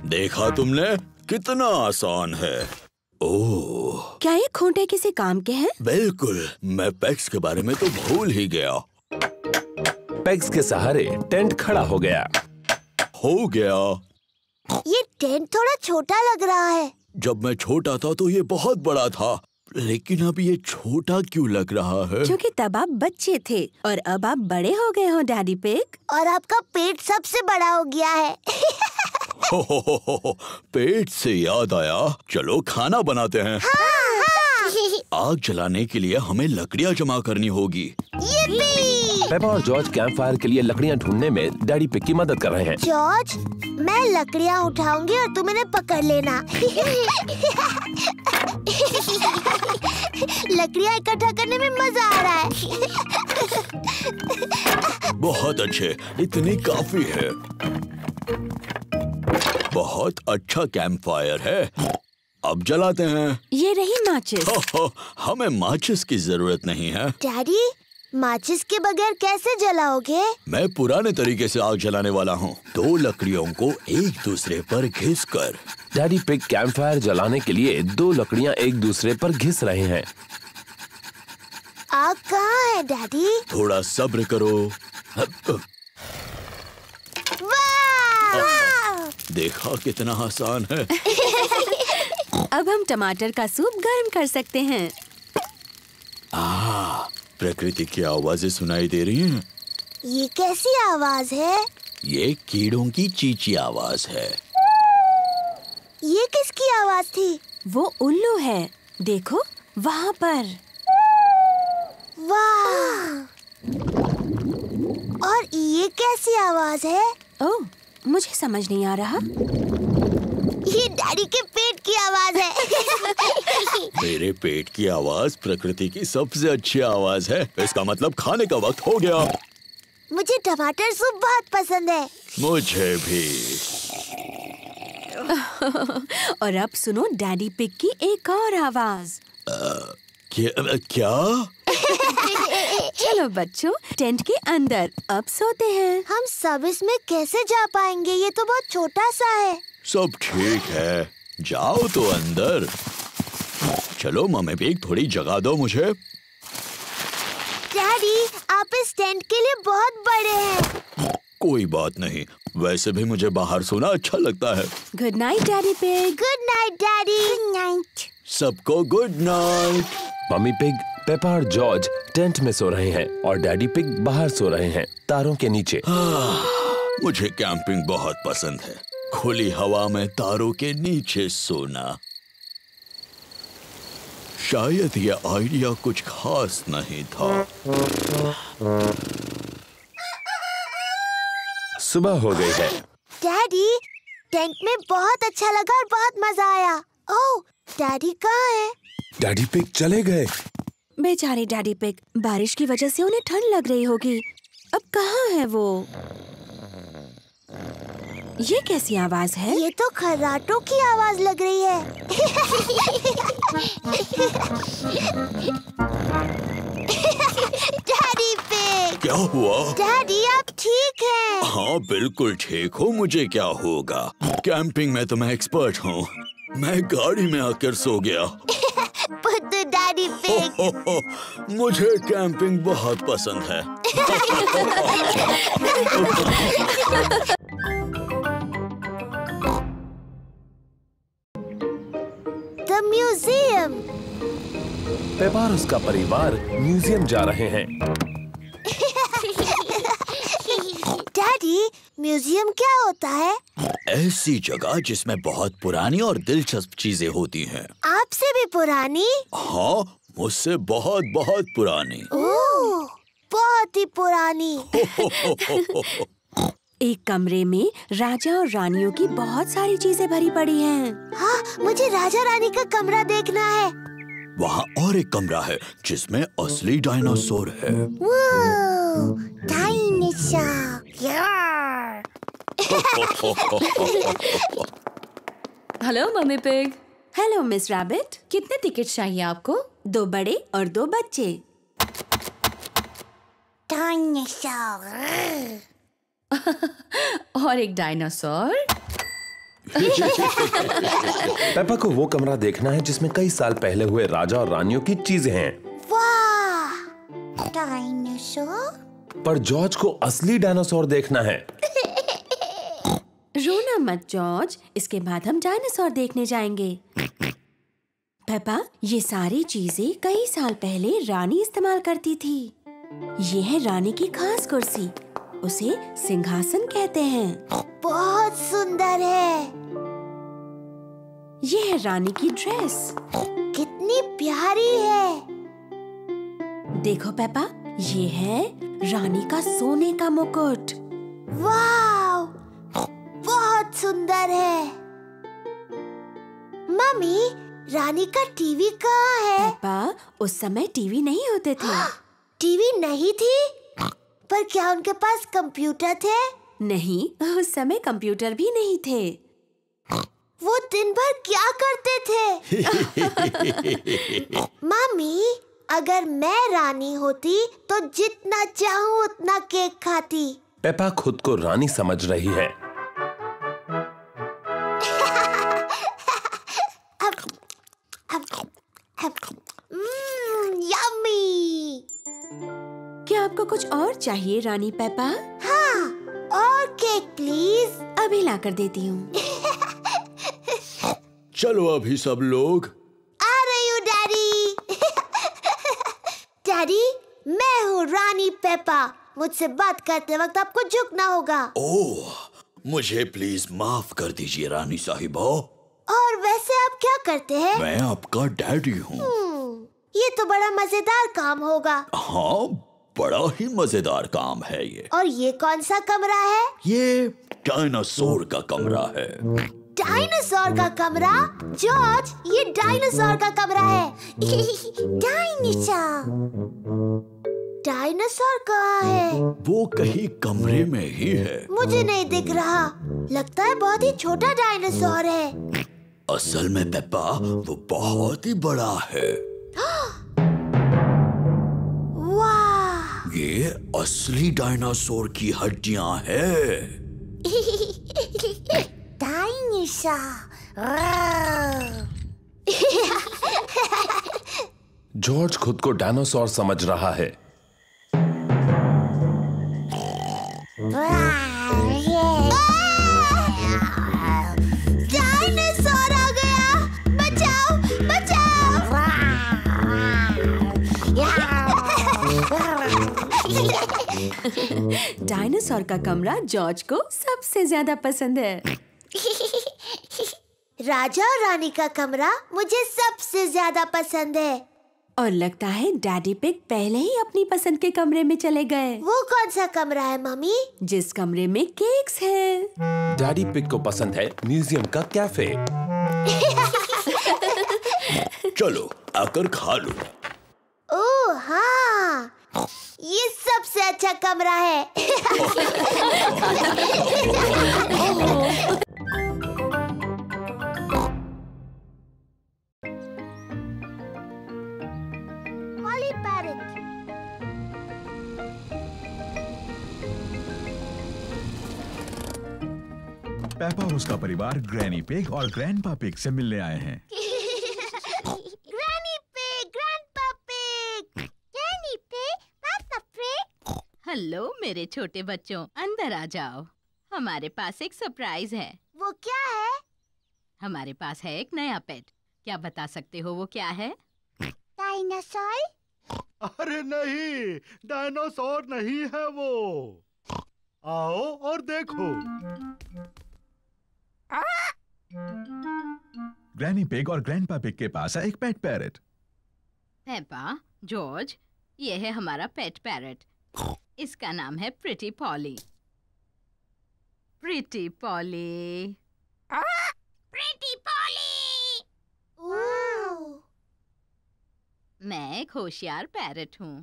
देखा तुमने, कितना आसान है। ओह, क्या ये खूंटे किसी काम के हैं? बिल्कुल, मैं पेग्स के बारे में तो भूल ही गया। पेग्स के सहारे टेंट खड़ा हो गया। हो गया। ये टेंट थोड़ा छोटा लग रहा है। जब मैं छोटा था तो ये बहुत बड़ा था, लेकिन अब ये छोटा क्यों लग रहा है? क्योंकि तब आप बच्चे थे और अब आप बड़े हो गए हो डैडी पिग। और आपका पेट सबसे बड़ा हो गया है। हो, पेट से याद आया, चलो खाना बनाते हैं। आग जलाने के लिए हमें लकड़ियाँ जमा करनी होगी। पेपा और जॉर्ज कैंप फायर के लिए लकड़ियाँ ढूंढने में डैडी पिग की मदद कर रहे हैं। जॉर्ज, मैं लकड़ियाँ उठाऊंगी और तुम इन्हें पकड़ लेना। लकड़ियाँ इकट्ठा करने में मजा आ रहा है। बहुत अच्छे, इतनी काफी है। बहुत अच्छा कैंप फायर है। अब जलाते हैं। ये रही माचिस। हमें माचिस की जरूरत नहीं है। डैडी, माचिस के बगैर कैसे जलाओगे? मैं पुराने तरीके से आग जलाने वाला हूँ। 2 लकड़ियों को एक दूसरे पर घिसकर। डैडी पिग कैंप फायर जलाने के लिए 2 लकड़ियाँ एक दूसरे पर घिस रहे हैं। आग कहाँ है डैडी? थोड़ा सब्र करो। वाह! देखा कितना आसान है। अब हम टमाटर का सूप गर्म कर सकते हैं। प्रकृति की आवाजें सुनाई दे रही हैं। ये कैसी आवाज है? ये कीड़ों की चींची आवाज है। ये किसकी आवाज थी? वो उल्लू है, देखो वहाँ पर। वाह! और ये कैसी आवाज है? ओह, मुझे समझ नहीं आ रहा। ये डैडी के पेट की आवाज है। मेरे पेट की आवाज प्रकृति की सबसे अच्छी आवाज है। इसका मतलब खाने का वक्त हो गया। मुझे टमाटर सूप बहुत पसंद है। मुझे भी। और अब सुनो डैडी पिग की एक और आवाज। क्या? चलो बच्चों, टेंट के अंदर अब सोते हैं। हम सब इसमें कैसे जा पाएंगे? ये तो बहुत छोटा सा है। सब ठीक है, जाओ तो अंदर। चलो मम्मी पिग, थोड़ी जगह दो मुझे। डैडी, आप इस टेंट के लिए बहुत बड़े हैं। कोई बात नहीं, वैसे भी मुझे बाहर सोना अच्छा लगता है। Good night Daddy Pig. Good night Daddy. Good night. सबको good night. Mummy Pig, Peppa और जॉर्ज टेंट में सो रहे हैं और डैडी पिग बाहर सो रहे हैं तारों के नीचे। मुझे कैंपिंग बहुत पसंद है, खुली हवा में तारों के नीचे सोना। शायद ये आइडिया कुछ खास नहीं था। सुबह हो गई है। डैडी, टेंट में बहुत अच्छा लगा और बहुत मजा आया। ओह, डैडी कहाँ है? डैडी पिग चले गए। बेचारे डैडी पिग, बारिश की वजह से उन्हें ठंड लग रही होगी। अब कहाँ है वो? ये कैसी आवाज है? ये तो खर्राटों की आवाज लग रही है। Daddy pig. क्या हुआ? डैडी, आप ठीक हैं? हाँ बिल्कुल ठीक हूँ, मुझे क्या होगा? कैंपिंग में तो मैं एक्सपर्ट हूँ। मैं गाड़ी में आकर सो गया। बुद्धू डैडी पिग। मुझे कैंपिंग बहुत पसंद है। The museum. पेपा और उसका परिवार म्यूजियम जा रहे हैं। डैडी, म्यूजियम क्या होता है? ऐसी जगह जिसमें बहुत पुरानी और दिलचस्प चीजें होती हैं। आपसे भी पुरानी? हाँ, मुझसे बहुत बहुत पुरानी। ओह, बहुत ही पुरानी। एक कमरे में राजा और रानियों की बहुत सारी चीजें भरी पड़ी हैं। हाँ, मुझे राजा रानी का कमरा देखना है। वहाँ और एक कमरा है जिसमें असली डायनासोर है। डायनासोर। यार। Hello mummy pig. Hello miss rabbit. कितने टिकट चाहिए आपको? 2 बड़े और 2 बच्चे। डायनासोर। और एक डायनासोर। पेपा को वो कमरा देखना है जिसमें कई साल पहले हुए राजा और रानियों की चीजें हैं। वाह, डायनासोर। पर जॉर्ज को असली डायनासोर देखना है। रोना मत जॉर्ज, इसके बाद हम डायनासोर देखने जाएंगे। पेपा, ये सारी चीजें कई साल पहले रानी इस्तेमाल करती थी। ये है रानी की खास कुर्सी, उसे सिंहासन कहते हैं। बहुत सुंदर है। ये है रानी की ड्रेस, कितनी प्यारी है। देखो पेपा, ये है रानी का सोने का मुकुट। वाव, बहुत सुंदर है। मम्मी, रानी का टीवी कहाँ है? पेपा, उस समय टीवी नहीं होते थे। टीवी नहीं थी? पर क्या उनके पास कंप्यूटर थे? नहीं, उस समय कंप्यूटर भी नहीं थे। वो दिन भर क्या करते थे? मम्मी, अगर मैं रानी होती तो जितना चाहूँ उतना केक खाती। पेपा खुद को रानी समझ रही है। यम्मी। क्या आपको कुछ और चाहिए रानी पेपा? हाँ, और केक प्लीज। अभी लाकर देती हूँ। चलो अभी सब लोग। आ रही हूँ डैडी। डैडी, मैं हूँ रानी पेपा। मुझसे बात करते वक्त आपको झुकना होगा। ओह, मुझे प्लीज माफ कर दीजिए रानी साहिबा। और वैसे आप क्या करते हैं? मैं आपका डैडी हूँ। ये तो बड़ा मजेदार काम होगा। हाँ, बड़ा ही मजेदार काम है ये। और ये कौन सा कमरा है? ये डायनासोर का कमरा है। डायनासोर का कमरा? जॉर्ज, ये डायनासोर का कमरा है। डायनासोर। डायनासोर कहाँ है? वो कहीं कमरे में ही है। मुझे नहीं दिख रहा। लगता है बहुत ही छोटा डायनासोर है। असल में पेप्पा, वो बहुत ही बड़ा है। वाह! ये असली डायनासोर की हड्डियां हैं। जॉर्ज खुद को डायनासोर समझ रहा है। डायनासोर का कमरा जॉर्ज को सबसे ज्यादा पसंद है। राजा और रानी का कमरा मुझे सबसे ज्यादा पसंद है। और लगता है डैडी पिग पहले ही अपनी पसंद के कमरे में चले गए। वो कौन सा कमरा है मम्मी? जिस कमरे में केक्स है। डैडी पिग को पसंद है म्यूजियम का कैफे। चलो आकर खा लो। ओह हाँ, ये सबसे अच्छा कमरा है। Poly parrot. पेपा और उसका परिवार ग्रैनी पिग और ग्रैंडपा पिग से मिलने आए हैं। हेलो मेरे छोटे बच्चों, अंदर आ जाओ। हमारे पास एक सरप्राइज है। वो क्या है? हमारे पास है एक नया पेट। क्या बता सकते हो वो क्या है? डायनासोर? अरे नहीं, डायनासोर नहीं है वो। आओ और देखो। ग्रैनी पिग और ग्रैंडपा पिग के पास है एक पेट पैरट। पेपा, जॉर्ज, ये है हमारा पेट पैरट। इसका नाम है pretty poly. Pretty poly. Pretty poly. मैं एक होशियार पैरट हूँ।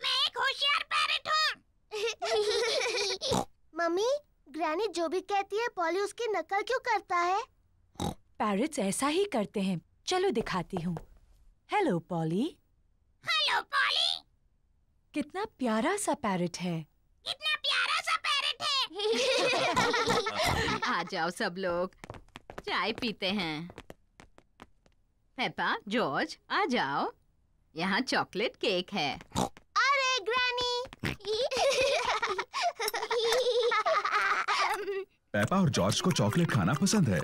मैं एक होशियार पैरट हूँ। मम्मी, ग्रैनी जो भी कहती है पॉली उसकी नकल क्यों करता है? पैरट्स ऐसा ही करते हैं। चलो दिखाती हूँ। Hello poly. Hello poly. कितना प्यारा सा पैरट है। कितना प्यारा सा पैरट है। आ जाओ सब लोग, चाय पीते हैं। पेपा, जॉर्ज, आ जाओ। यहाँ चॉकलेट केक है। अरे ग्रैनी। पेपा और जॉर्ज को चॉकलेट खाना पसंद है,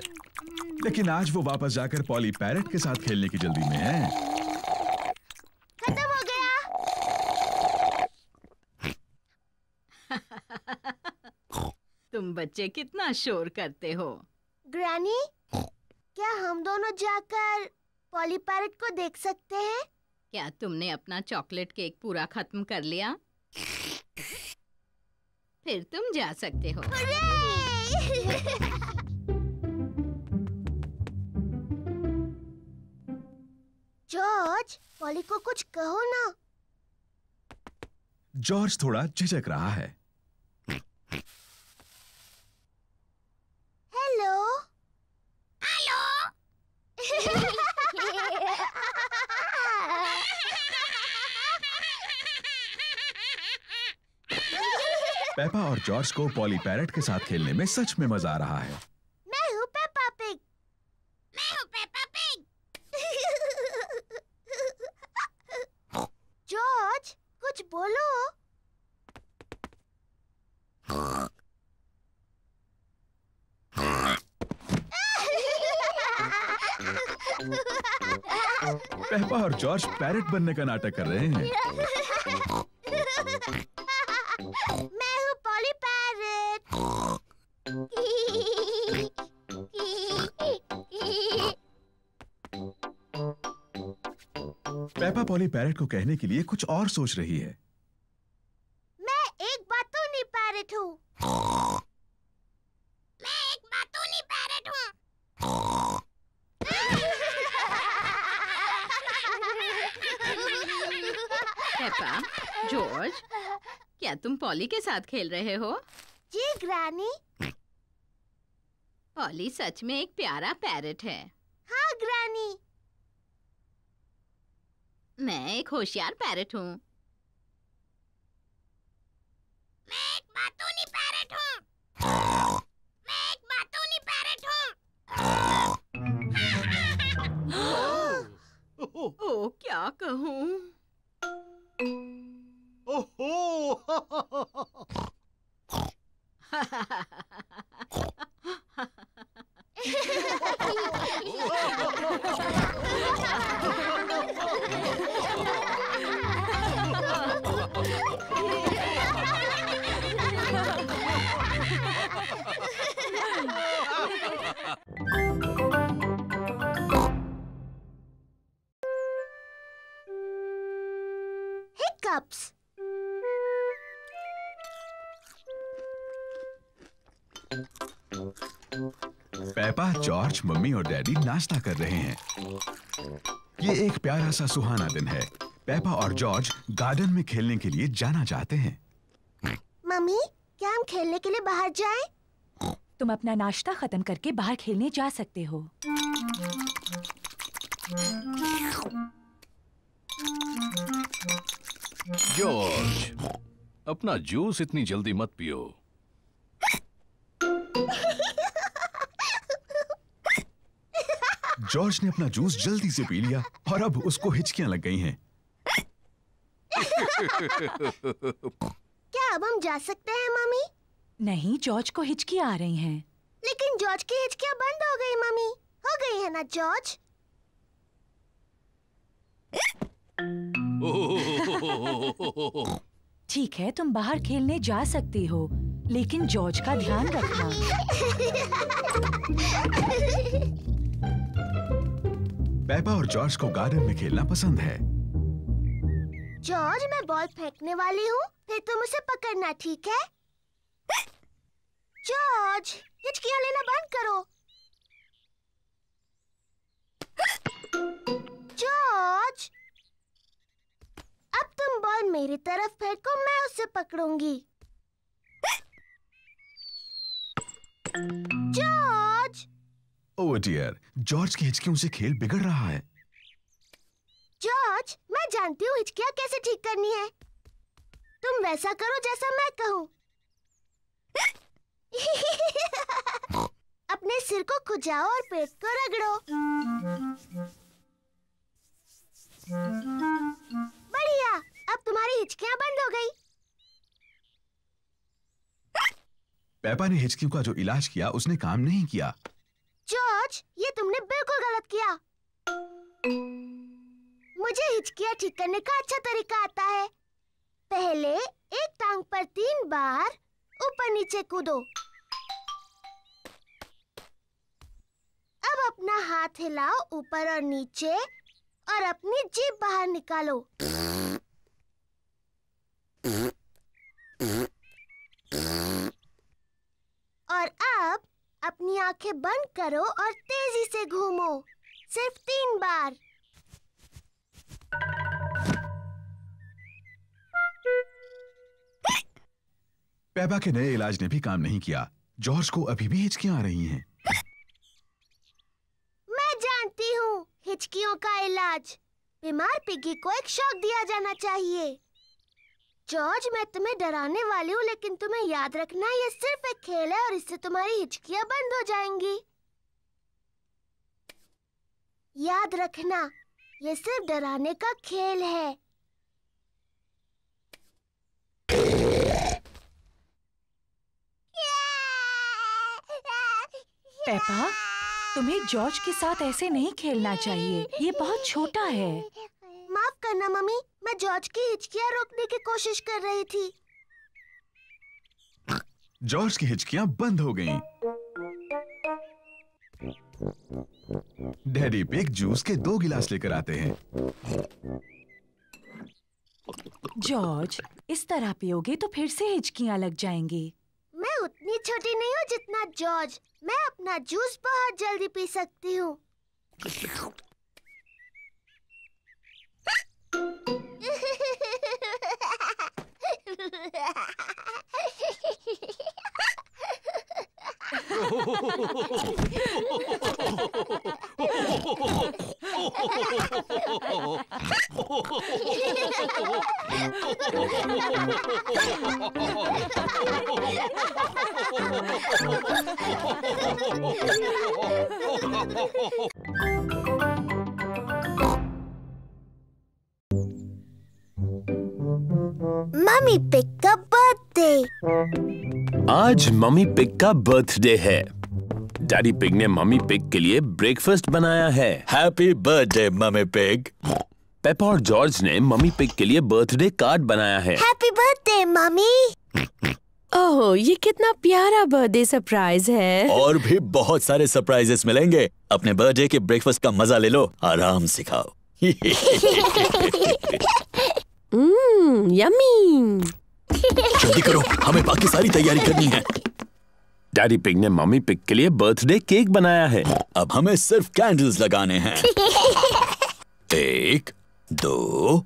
लेकिन आज वो वापस जाकर पॉली पैरट के साथ खेलने की जल्दी में है। खत्म हो गया। तुम बच्चे कितना शोर करते हो। ग्रैनी, क्या हम दोनों जाकर पॉली पैरट को देख सकते हैं? क्या तुमने अपना चॉकलेट केक पूरा खत्म कर लिया? फिर तुम जा सकते हो। जॉर्ज, पॉली को कुछ कहो ना। जॉर्ज थोड़ा झिझक रहा है। हेलो। हेलो। पेपा और जॉर्ज को पॉली पैरट के साथ खेलने में सच में मजा आ रहा है। मैं हूँ पेपा पिग। मैं हूँ पेपा पिग। जॉर्ज, कुछ बोलो। पेपा और जॉर्ज पैरट बनने का नाटक कर रहे हैं। मैं हूँ poly parrot. Peppa poly parrot को कहने के लिए कुछ और सोच रही है। मैं एक बातूनी पैरट हूँ। मैं एक बातूनी पैरट हूँ। पेपा, जॉर्ज, क्या तुम पॉली के साथ खेल रहे हो? जी ग्रैनी। पॉली सच में एक प्यारा पैरट है। हाँ ग्रैनी। मैं एक होशियार पैरट हूँ। मैं एक बातूनी पैरट हूँ। मैं एक बातूनी पैरट हूँ। ओ, क्या कहूँ? ओहो। Hiccups. पेपा, जॉर्ज, मम्मी और डैडी नाश्ता कर रहे हैं। ये एक प्यारा सा सुहाना दिन है। पेपा और जॉर्ज गार्डन में खेलने के लिए जाना चाहते हैं। मम्मी, क्या हम खेलने के लिए बाहर जाएं? तुम अपना नाश्ता खत्म करके बाहर खेलने जा सकते हो। जॉर्ज, अपना जूस इतनी जल्दी मत पियो। जॉर्ज ने अपना जूस जल्दी से पी लिया और अब उसको हिचकियां लग गई हैं। क्या अब हम जा सकते हैं मम्मी? नहीं, जॉर्ज को हिचकियां आ रही हैं। लेकिन जॉर्ज की हिचकियां बंद हो गई मम्मी। हो गई है ना जॉर्ज? ठीक है, तुम बाहर खेलने जा सकती हो, लेकिन जॉर्ज का ध्यान रखना। पेपा और जॉर्ज को गार्डन में खेलना पसंद है। जॉर्ज, मैं बॉल फेंकने वाली हूँ, फिर तुम उसे पकड़ना, ठीक है? जॉर्ज, हिचकियां लेना बंद करो। जॉर्ज, अब तुम बॉल मेरी तरफ फेंको, मैं उसे पकड़ूंगी। जॉर्ज! ओह डियर, जॉर्ज की हिचकियों से खेल बिगड़ रहा है। जॉर्ज, मैं जानती हूँ हिचकियां कैसे ठीक करनी है। तुम वैसा करो जैसा मैं कहूँ। अपने सिर को खुजाओ और पेट को रगड़ो। बढ़िया, अब तुम्हारी हिचकियां बंद हो गई। पेपा ने हिचकियों का जो इलाज किया उसने काम नहीं किया। जॉर्ज, ये तुमने बिल्कुल गलत किया। मुझे हिचकियां ठीक करने का अच्छा तरीका आता है। पहले एक टांग पर 3 बार ऊपर नीचे कूदो। अब अपना हाथ हिलाओ ऊपर और नीचे और अपनी जीभ बाहर निकालो। और अब अपनी आंखें बंद करो और तेजी से घूमो, सिर्फ 3 बार। पेपा के नए इलाज ने भी काम नहीं किया। जॉर्ज को अभी भी हिचकियां आ रही हैं। मैं जानती हूँ हिचकियों का इलाज। बीमार पिगी को एक शॉक दिया जाना चाहिए। जॉर्ज, मैं तुम्हें डराने वाली हूँ, लेकिन तुम्हें याद रखना ये सिर्फ एक खेल है और इससे तुम्हारी हिचकियां बंद हो जाएंगी। याद रखना, ये सिर्फ डराने का खेल है। पेपा, तुम्हें जॉर्ज के साथ ऐसे नहीं खेलना चाहिए। ये बहुत छोटा है। माफ करना मम्मी, मैं जॉर्ज की हिचकियां रोकने की कोशिश कर रही थी। जॉर्ज की हिचकियां बंद हो गईं। डैडी पिग जूस के 2 गिलास लेकर आते हैं। जॉर्ज, इस तरह पियोगे तो फिर से हिचकियां लग जाएंगी। मैं उतनी छोटी नहीं हूँ जितना जॉर्ज। मैं अपना जूस बहुत जल्दी पी सकती हूँ। मम्मी पिग का बर्थडे। आज मम्मी पिग का बर्थडे है। डैडी पिग ने मम्मी पिग के लिए ब्रेकफास्ट बनाया है। Happy birthday mummy Pig. Peppa और जॉर्ज ने मम्मी पिग के लिए बर्थडे कार्ड बनाया है। Happy birthday mummy. ओह, ये कितना प्यारा बर्थडे सरप्राइज है। और भी बहुत सारे सरप्राइजेस मिलेंगे। अपने बर्थडे के ब्रेकफास्ट का मजा ले लो, आराम से खाओ। यम्मी। जल्दी करो, हमें बाकी सारी तैयारी करनी है। डैडी पिग ने मम्मी पिग के लिए बर्थडे केक बनाया है। अब हमें सिर्फ कैंडल्स लगाने हैं। 1, 2।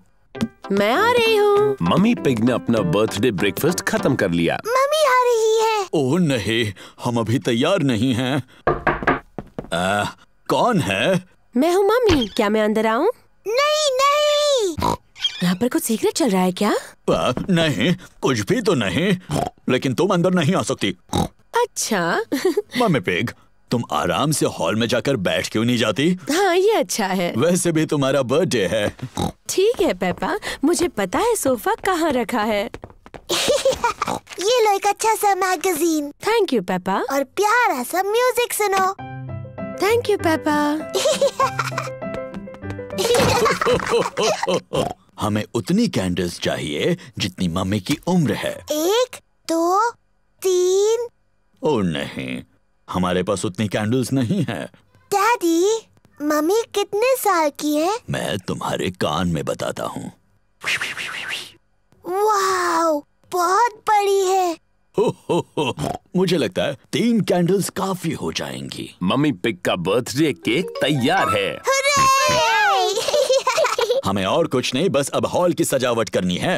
मैं आ रही हूँ। मम्मी पिग ने अपना बर्थडे ब्रेकफास्ट खत्म कर लिया। मम्मी आ रही है। ओह नहीं, हम अभी तैयार नहीं हैं। कौन है? मैं हूँ मम्मी, क्या मैं अंदर आऊँ? नहीं नहीं। यहाँ पर कुछ सीक्रेट चल रहा है क्या? नहीं, कुछ भी तो नहीं, लेकिन तुम अंदर नहीं आ सकती। अच्छा। मम्मी पिग, तुम आराम से हॉल में जाकर बैठ क्यों नहीं जाती? हाँ, ये अच्छा है। वैसे भी तुम्हारा बर्थडे है। ठीक है पेपा, मुझे पता है सोफा कहाँ रखा है। ये लो एक अच्छा सा मैगजीन। Thank you Peppa. और प्यारा सा म्यूजिक सुनो। Thank you Peppa. हमें उतनी कैंडल्स चाहिए जितनी मम्मी की उम्र है। 1, 2, 3। ओह नहीं, हमारे पास उतनी कैंडल्स नहीं है। डैडी, मम्मी कितने साल की है? मैं तुम्हारे कान में बताता हूँ। वाओ, बहुत बड़ी है। मुझे लगता है 3 कैंडल्स काफी हो जाएंगी। मम्मी पिग का बर्थडे केक तैयार है। हमें और कुछ नहीं, बस अब हॉल की सजावट करनी है।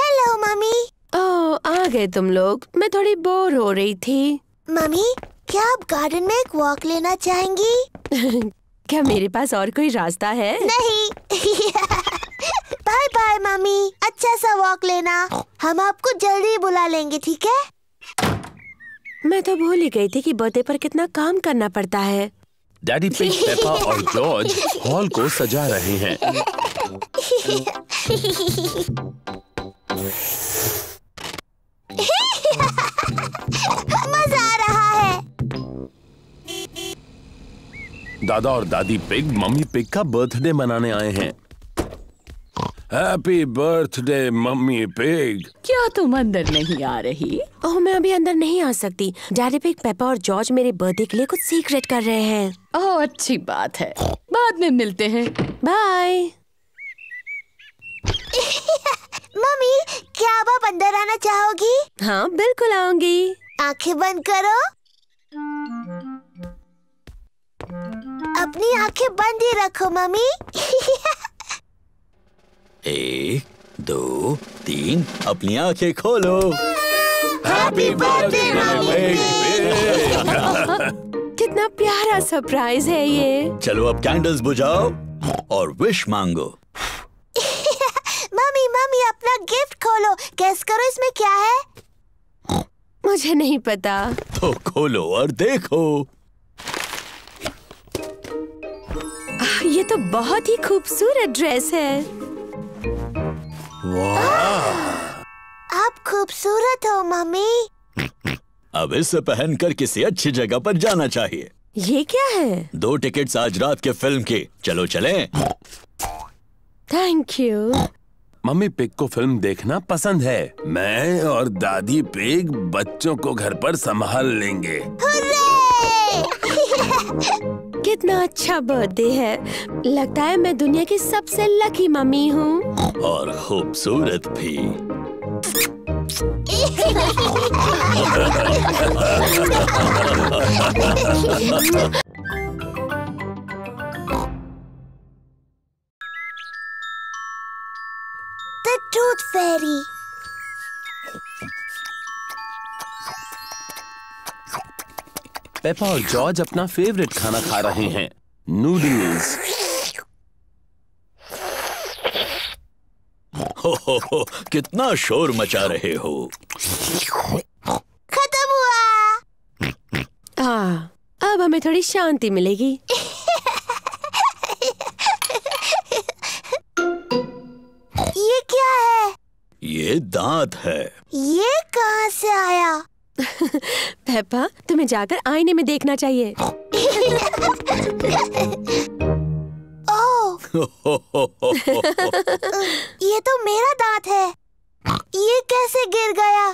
Hello mummy. ओह, आ गए तुम लोग। मैं थोड़ी बोर हो रही थी। मम्मी, क्या आप गार्डन में एक वॉक लेना चाहेंगी? क्या मेरे पास और कोई रास्ता है? नहीं। बाय बाय मम्मी, अच्छा सा वॉक लेना। हम आपको जल्दी बुला लेंगे, ठीक है? मैं तो भूल ही गई थी कि बर्थडे पर कितना काम करना पड़ता है। डैडी पिग, पेपा और जॉर्ज हॉल को सजा रहे हैं। मजा आ रहा है। दादा और दादी पिग मम्मी पिग का बर्थडे मनाने आए हैं। Happy birthday mummy pig. क्या तुम अंदर नहीं आ रही? ओह, मैं अभी अंदर नहीं आ सकती। डैडी पिग, पेपा और जॉर्ज मेरे बर्थडे के लिए कुछ सीक्रेट कर रहे हैं। ओह, अच्छी बात है, बाद में मिलते हैं। बाय। मम्मी, क्या आप अंदर आना चाहोगी? हाँ, बिल्कुल आऊंगी। आंखें बंद करो। अपनी आंखें बंद ही रखो मम्मी। 1, 2, 3, अपनी आंखें खोलो। Happy birthday mummy. कितना प्यारा सरप्राइज है ये। चलो अब कैंडल्स बुझाओ और विश मांगो। मम्मी मम्मी, अपना गिफ्ट खोलो। गेस करो इसमें क्या है? मुझे नहीं पता। तो खोलो और देखो। ये तो बहुत ही खूबसूरत ड्रेस है। वाह! आप खूबसूरत हो मम्मी। अब इसे पहनकर किसी अच्छी जगह पर जाना चाहिए। ये क्या है? 2 टिकट्स आज रात के फिल्म की। चलो चलें। Thank you. मम्मी पिग को फिल्म देखना पसंद है। मैं और दादी पिग बच्चों को घर पर संभाल लेंगे। कितना अच्छा बर्थडे है। लगता है मैं दुनिया की सबसे लकी मम्मी हूँ। और खूबसूरत भी। The Tooth Fairy। पेपा और जॉर्ज अपना फेवरेट खाना खा रहे हैं, नूडल्स। हो, कितना शोर मचा रहे हो। खत्म हुआ। अब हमें थोड़ी शांति मिलेगी। ये क्या है? ये दांत है। ये कहाँ से आया? पेपा, तुम्हें जाकर आईने में देखना चाहिए। ओह, ये तो मेरा दांत है। ये कैसे गिर गया?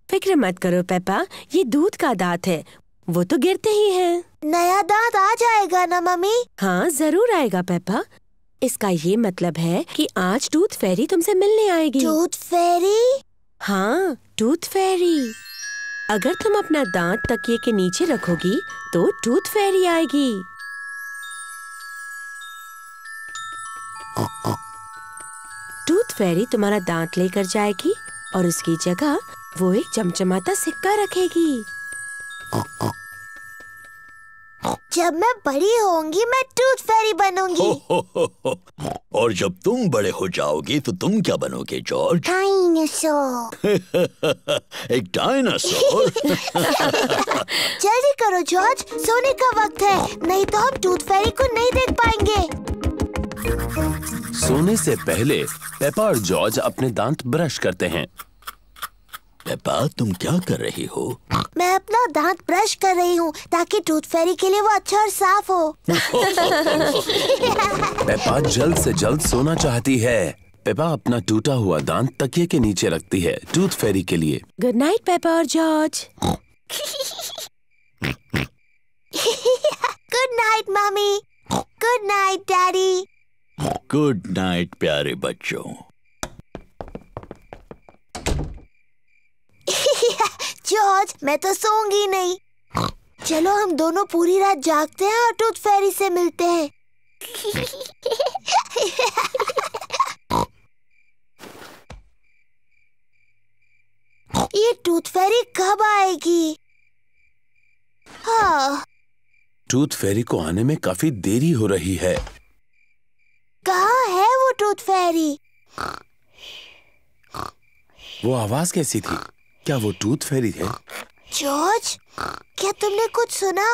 फिक्र मत करो पेपा, ये दूध का दांत है, वो तो गिरते ही हैं। नया दांत आ जाएगा ना मम्मी? हाँ जरूर आएगा पेपा। इसका ये मतलब है कि आज टूथ फेरी तुमसे मिलने आएगी। टूथ फेरी? हाँ, टूथ फेरी। अगर तुम अपना दांत तकिए के नीचे रखोगी तो टूथ फेरी आएगी। टूथ फेरी तुम्हारा दांत लेकर जाएगी और उसकी जगह वो एक चमचमाता सिक्का रखेगी। जब मैं बड़ी होंगी मैं टूथ फेरी बनूंगी। और जब तुम बड़े हो जाओगी तो तुम क्या बनोगे जॉर्ज? डायनासोर। एक डायनासोर? जल्दी करो जॉर्ज, सोने का वक्त है, नहीं तो हम टूथ फेरी को नहीं देख पाएंगे। सोने से पहले पेपा और जॉर्ज अपने दांत ब्रश करते हैं। पेपा तुम क्या कर रही हो? मैं अपना दांत ब्रश कर रही हूँ ताकि टूथ फेरी के लिए वो अच्छा और साफ हो। पेपा जल्द से जल्द सोना चाहती है। पेपा अपना टूटा हुआ दांत तकिए के नीचे रखती है टूथ फेरी के लिए। गुड नाइट पेपा और George. Good night mummy. Good night Daddy. Good night प्यारे बच्चों। जॉर्ज मैं तो सोऊंगी नहीं। चलो हम दोनों पूरी रात जागते हैं और टूथ फेरी से मिलते हैं। ये टूथ फेरी कब आएगी? हाँ। टूथ फेरी को आने में काफी देरी हो रही है। कहाँ है वो टूथ फेरी? वो आवाज कैसी थी? क्या वो टूथ फेरी है? जॉर्ज क्या तुमने कुछ सुना?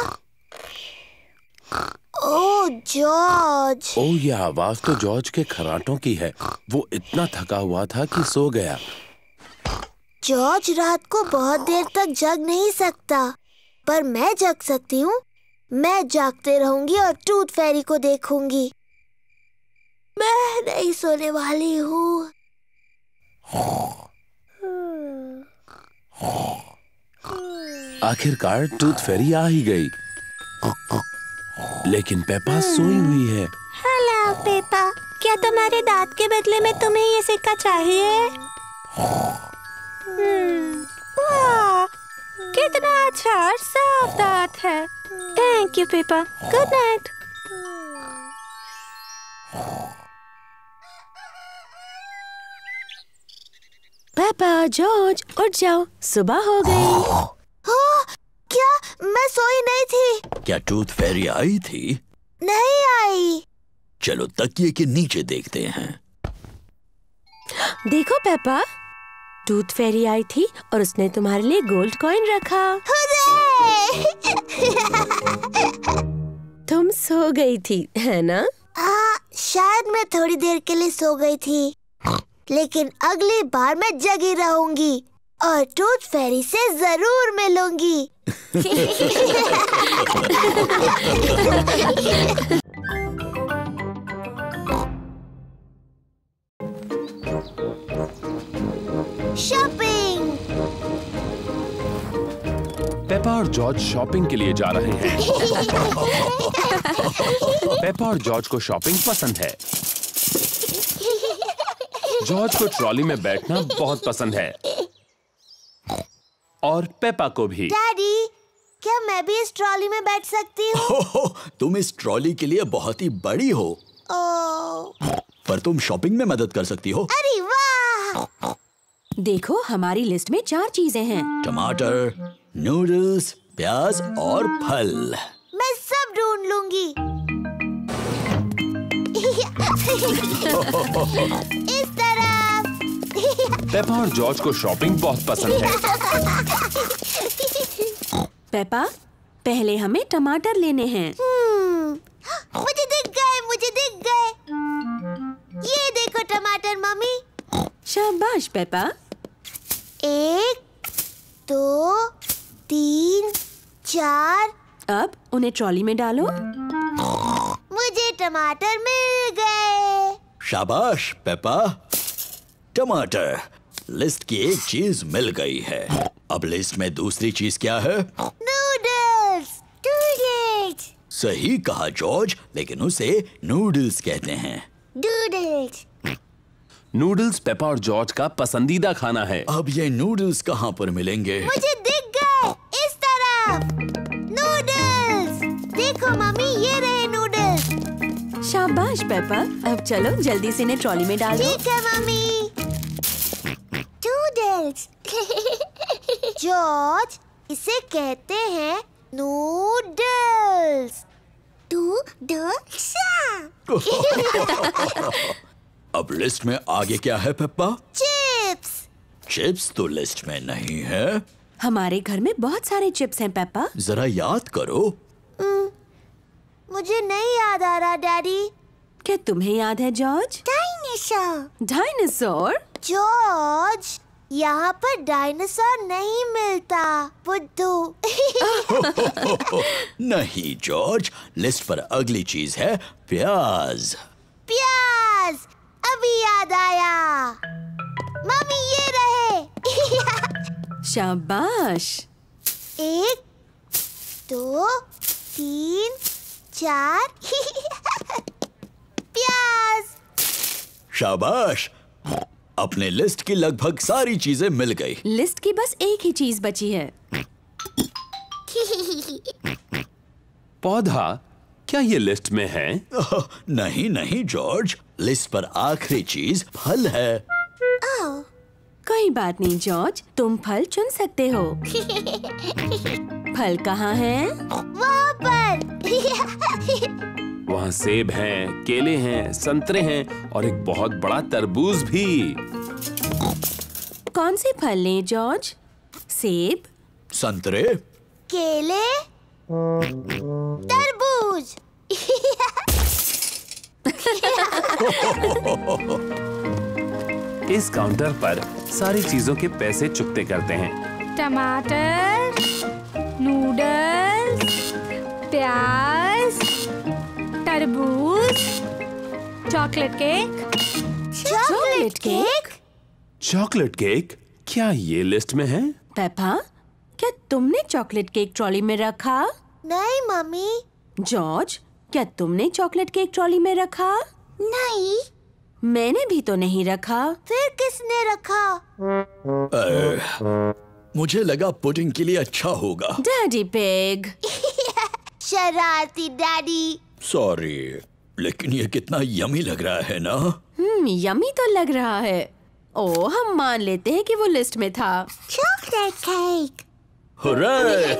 ओह जॉर्ज। ओह ये आवाज तो जॉर्ज के खर्राटों की है। वो इतना थका हुआ था कि सो गया। जॉर्ज रात को बहुत देर तक जग नहीं सकता, पर मैं जग सकती हूँ। मैं जागते रहूंगी और टूथ फेरी को देखूंगी। मैं नहीं सोने वाली हूँ। आखिरकार टूथ फेरी आ ही गई, लेकिन पेपा सोई हुई है। हेलो पेपा, क्या तुम्हारे दांत के बदले में तुम्हें ये सिक्का चाहिए? वाह, कितना अच्छा और साफ दांत है। Thank you Peppa. Good night. Peppa George उठ जाओ, सुबह हो गई। क्या मैं सोई नहीं थी? क्या टूथ फेरी आई थी? नहीं आई। चलो तकिए के नीचे देखते हैं। देखो पेपा, टूथ फेरी आई थी और उसने तुम्हारे लिए गोल्ड कॉइन रखा। तुम सो गई थी है ना? शायद मैं थोड़ी देर के लिए सो गई थी, लेकिन अगली बार मैं जगी रहूंगी और टूथ फेरी से जरूर मिलूंगी। शॉपिंग। पेपा और जॉर्ज शॉपिंग के लिए जा रहे हैं। पेपा और जॉर्ज को शॉपिंग पसंद है। जॉर्ज को ट्रॉली में बैठना बहुत पसंद है और पेपा को भी। डैडी, क्या मैं भी इस ट्रॉली में बैठ सकती हूँ? तुम इस ट्रॉली के लिए बहुत ही बड़ी हो। पर तुम शॉपिंग में मदद कर सकती हो। अरे वाह! देखो हमारी लिस्ट में 4 चीजें हैं। टमाटर, नूडल्स, प्याज और फल। मैं सब ढूंढ लूंगी। इस तरफ। पेपा और जॉर्ज को शॉपिंग बहुत पसंद है। पेपा, पहले हमें टमाटर लेने हैं। मुझे दिख गए, मुझे दिख गए। ये देखो टमाटर मम्मी। शाबाश पेपा। 1, 2, 3, 4। अब उन्हें ट्रॉली में डालो। मुझे टमाटर मिल गए। शाबाश पेपा। टमाटर, लिस्ट की एक चीज मिल गई है। अब लिस्ट में दूसरी चीज क्या है? नूडल्स। नूडल्स। सही कहा जॉर्ज, लेकिन उसे नूडल्स कहते हैं। नूडल्स। नूडल्स पेपा और जॉर्ज का पसंदीदा खाना है। अब ये नूडल्स कहाँ पर मिलेंगे? मुझे दिख गए, इस तरफ। नूडल्स। देखो मम्मी, ये रहे नूडल्स। शाबाश पेपा, अब चलो जल्दी से इन्हें ट्रॉली में डालो। ठीक है मम्मी। नूडल्स। जॉर्ज, इसे कहते हैं नूडल्स। नूडल्स। अब लिस्ट में आगे क्या है पेप्पा? चिप्स। चिप्स तो लिस्ट में नहीं है। हमारे घर में बहुत सारे चिप्स हैं पेप्पा। जरा याद करो। मुझे नहीं याद आ रहा डैडी। क्या तुम्हें याद है जॉर्ज? डायनासोर। डायनासोर? जॉर्ज, यहाँ पर डायनासोर नहीं मिलता। बुद्धू। नहीं जॉर्ज, लिस्ट पर अगली चीज है प्याज। प्याज। अभी याद आया। मम्मी, ये रहे। शाबाश। 1 2 3 4 प्याज। शाबाश, अपने लिस्ट की लगभग सारी चीजें मिल गई। लिस्ट की बस एक ही चीज बची है। पौधा, क्या ये लिस्ट में है? नहीं नहीं जॉर्ज, लिस्ट पर आखिरी चीज फल है। कोई बात नहीं जॉर्ज, तुम फल चुन सकते हो। फल कहाँ है? वहाँ पर। वहाँ सेब हैं, केले हैं, संतरे हैं और एक बहुत बड़ा तरबूज भी। कौन से फल लें जॉर्ज? सेब, संतरे, केले, तरबूज। इस काउंटर पर सारी चीजों के पैसे चुकते करते हैं। टमाटर, नूडल्स, प्याज, तरबूज, chocolate cake. Chocolate cake? Chocolate cake? क्या ये लिस्ट में है? पेपा, क्या तुमने चॉकलेट केक ट्रॉली में रखा? नहीं मम्मी। जॉर्ज, क्या तुमने चॉकलेट केक ट्रॉली में रखा? नहीं। मैंने भी तो नहीं रखा। फिर किसने रखा? मुझे लगा पुडिंग के लिए अच्छा होगा। Daddy pig. शरारती डैडी। सॉरी, लेकिन ये कितना यमी लग रहा है ना? यमी तो लग रहा है। ओ, हम मान लेते हैं कि वो लिस्ट में था। Chocolate cake. हुर्रे!